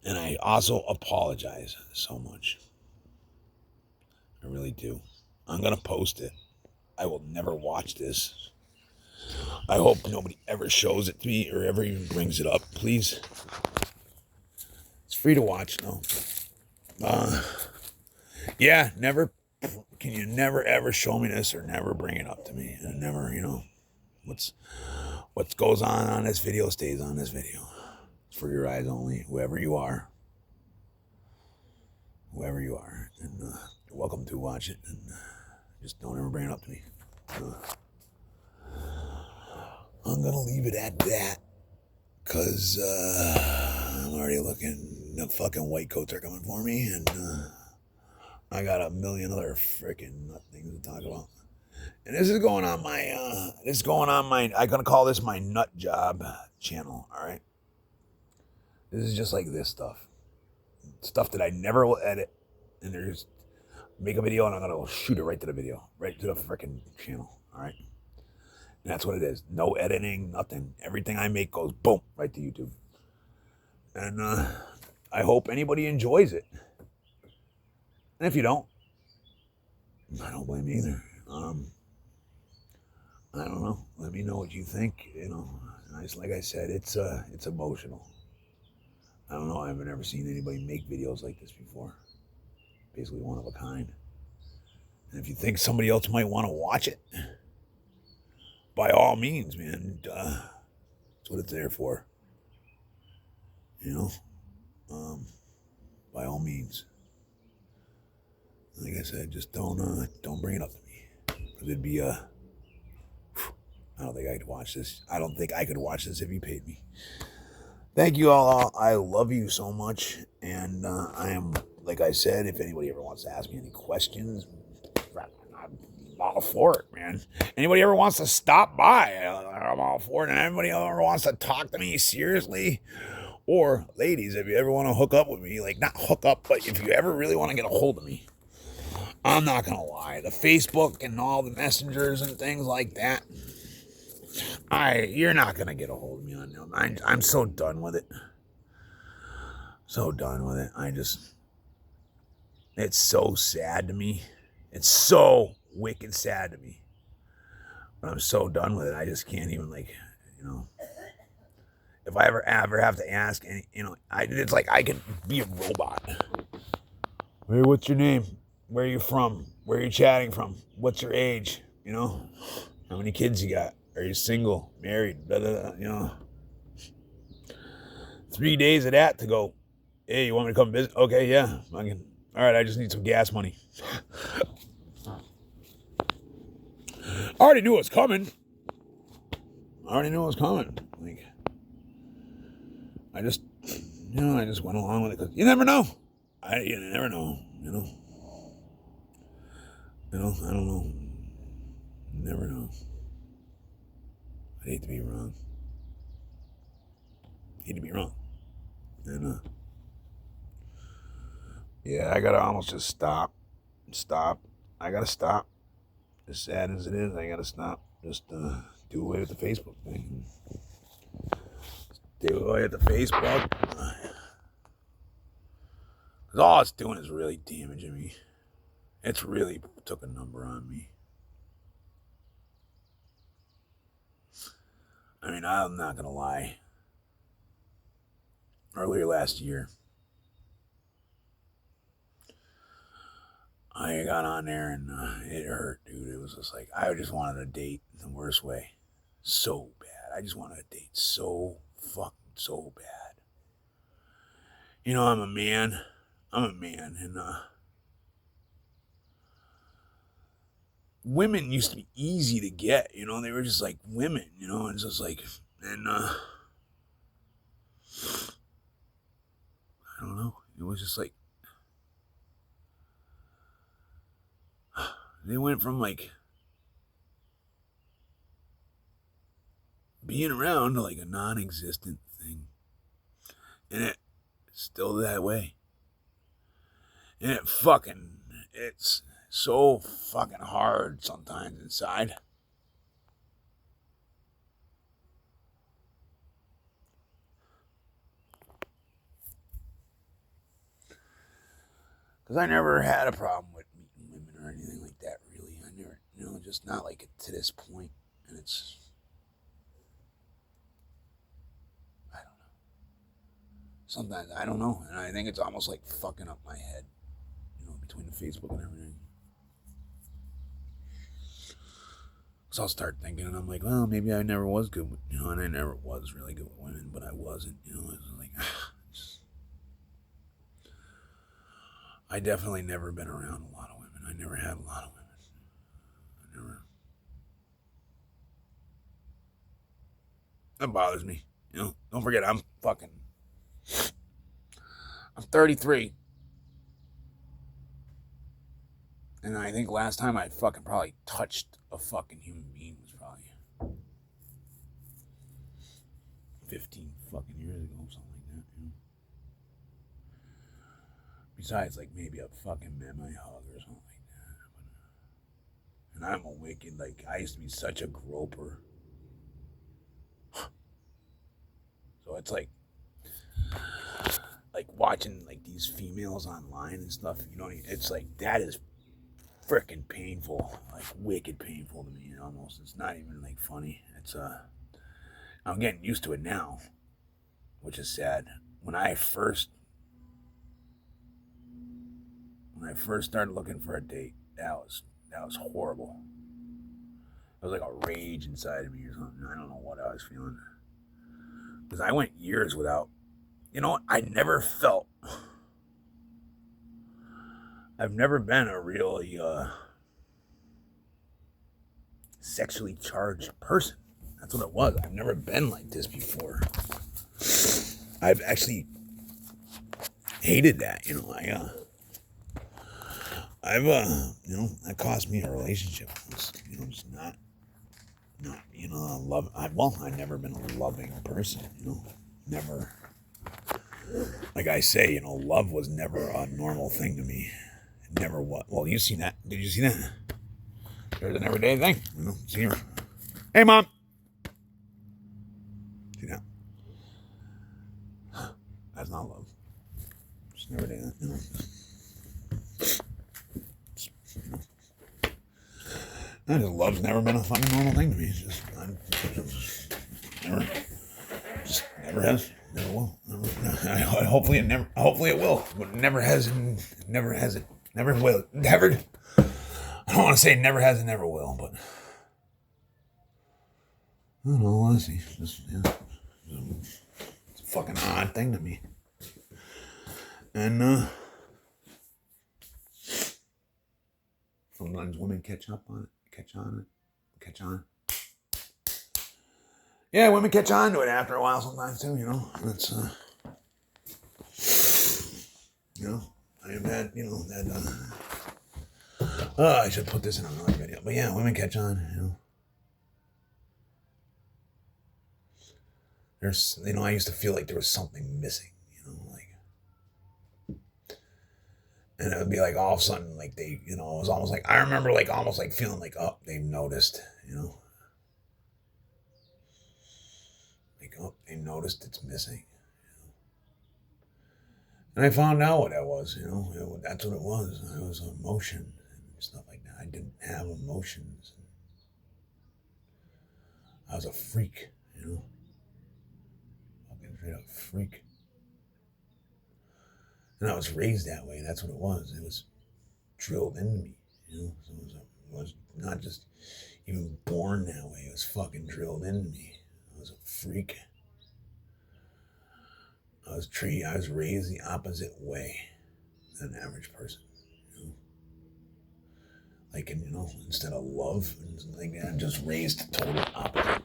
And I also apologize so much. I really do. I'm going to post it. I will never watch this. I hope nobody ever shows it to me or ever even brings it up, please. It's free to watch, no. Yeah, never. Can you never ever show me this or never bring it up to me? And never, what goes on this video stays on this video. It's for your eyes only, whoever you are. Whoever you are. And you're welcome to watch it. And just don't ever bring it up to me. I'm going to leave it at that. Because I'm already looking. The fucking white coats are coming for me. And I got a million other freaking nut things to talk about. And this is going on I'm going to call this my nut job channel. All right. This is just like this stuff. Stuff that I never will edit. And there's make a video and I'm going to shoot it right to the video. Right to the freaking channel. All right. And that's what it is. No editing, nothing. Everything I make goes boom, right to YouTube. And I hope anybody enjoys it. And if you don't, I don't blame you either. I don't know. Let me know what you think. Like I said, it's emotional. I don't know. I've never seen anybody make videos like this before. Basically one of a kind. And if you think somebody else might want to watch it, by all means, man. That's what it's there for. By all means. Like I said, just don't bring it up to me. Because it'd be I don't think I could watch this. I don't think I could watch this if you paid me. Thank you all. I love you so much. And I am, like I said, if anybody ever wants to ask me any questions, I'm all for it, man. Anybody ever wants to stop by, I'm all for it. And anybody ever wants to talk to me seriously, or ladies, if you ever want to hook up with me, like not hook up, but if you ever really want to get a hold of me, I'm not going to lie. The Facebook and all the messengers and things like that, you're not going to get a hold of me on them. I'm so done with it. So done with it. It's so sad to me. It's so wicked sad to me. But I'm so done with it. I just can't even if I ever have to ask any, it's like I can be a robot. Hey, what's your name? Where are you from? Where are you chatting from? What's your age? How many kids you got? Are you single? Married? Blah, blah, blah, 3 days of that to go, hey, you want me to come visit? Okay, yeah. All right, I just need some gas money. I already knew it was coming. Like, I just went along with it because you never know. You never know, I don't know. Never know. I hate to be wrong. And, yeah, I gotta almost just stop. I gotta stop. As sad as it is, I gotta stop. Just do away with the Facebook thing. Do away with the Facebook. Because all it's doing is really damaging me. It's really took a number on me. I mean, I'm not gonna lie. Earlier last year, I got on there and it hurt, dude. It was just like, I just wanted a date in the worst way. So bad. I just wanted a date so bad. I'm a man. And women used to be easy to get, they were just like women, and it's just like, and I don't know, it was just like, they went from like being around to like a non-existent thing, and it's still that way, and it's so fucking hard sometimes inside. Because I never had a problem with meeting women or anything like that, really. I never, just not like to this point. And it's, I don't know. Sometimes I don't know. And I think it's almost like fucking up my head, between the Facebook and everything. So I'll start thinking, and I'm like, well, maybe I never was good with, and I never was really good with women, but I wasn't, it was like, I definitely never been around a lot of women. I never had a lot of women. I never. That bothers me. Don't forget, I'm 33. And I think last time I fucking probably touched a fucking human being was probably 15 fucking years ago, something like that. Besides, like, maybe a fucking meme hug or something like that. And I'm a wicked, like, I used to be such a groper. So it's like watching, like, these females online and stuff, it's like, that is freaking painful, like, wicked painful to me, almost. It's not even, like, funny. It's, I'm getting used to it now, which is sad. When I first started looking for a date, that was horrible. It was like a rage inside of me or something. I don't know what I was feeling. Because I went years without, I never felt, I've never been a really sexually charged person. That's what it was. I've never been like this before. I've actually hated that, that cost me a relationship. Just not, I've never been a loving person, never. Like I say, love was never a normal thing to me. It never was. Well, you seen that? Did you see that? There's an everyday thing, See her. Hey, Mom. See that? That's not love. Just never did that, love's never been a fucking normal thing to me. It's just, never has, never will. Hopefully it will, but it never has, and never has it, never will, never. I don't want to say never has and never will, but I don't know. Let's see. It's a fucking odd thing to me, and sometimes women catch on. Yeah, women catch on to it after a while sometimes too, It's, I have had, I should put this in another video. But yeah, women catch on, There's, I used to feel like there was something missing, and it would be like all of a sudden, like they, it was almost like, I remember like almost like feeling like, oh, they've noticed, Like, oh, they noticed it's missing. And I found out what that was, that's what it was. It was emotion and stuff like that. I didn't have emotions. I was a freak, Fucking straight up freak. And I was raised that way. That's what it was. It was drilled into me, So it was not just even born that way. It was fucking drilled into me. I was a freak. I was raised the opposite way than an average person. Like, instead of love and something like that, I'm just raised total opposite.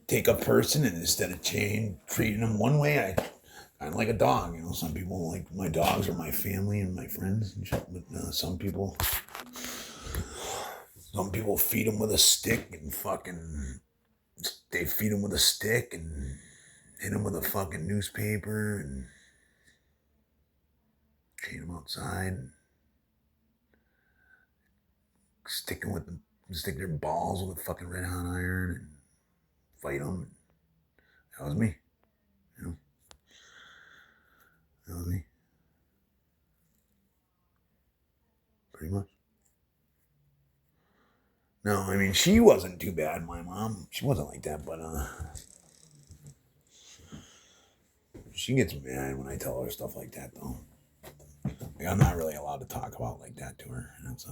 Take a person and instead of treating them one way, I kind of like a dog. Some people like my dogs are my family and my friends and shit, but some people feed them with a stick and they feed them with a stick and hit them with a fucking newspaper and chain them outside and stick their balls with a fucking red hot iron and fight them. That was me. That was me. pretty much. No, I mean, she wasn't too bad, my mom. She wasn't like that, but she gets mad when I tell her stuff like that, though. Like, I'm not really allowed to talk about like that to her. That's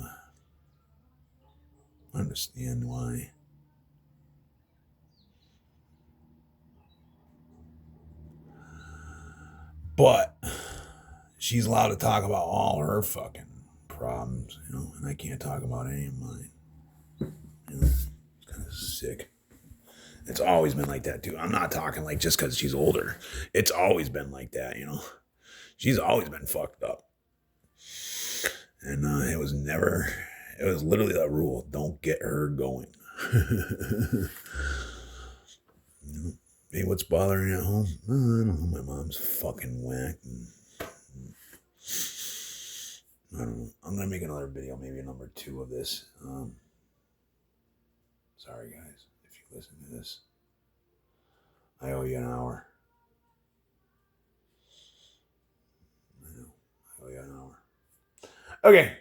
I understand why. But she's allowed to talk about all her fucking problems, and I can't talk about any of mine. It's kind of sick. It's always been like that, too. I'm not talking like just because she's older. It's always been like that, She's always been fucked up. And it was literally that rule. Don't get her going. Hey, what's bothering you at home? I don't know. My mom's fucking whacked. I don't know. I'm going to make another video, maybe number 2 of this. Sorry, guys, if you listen to this. I owe you an hour. I know. I owe you an hour. Okay.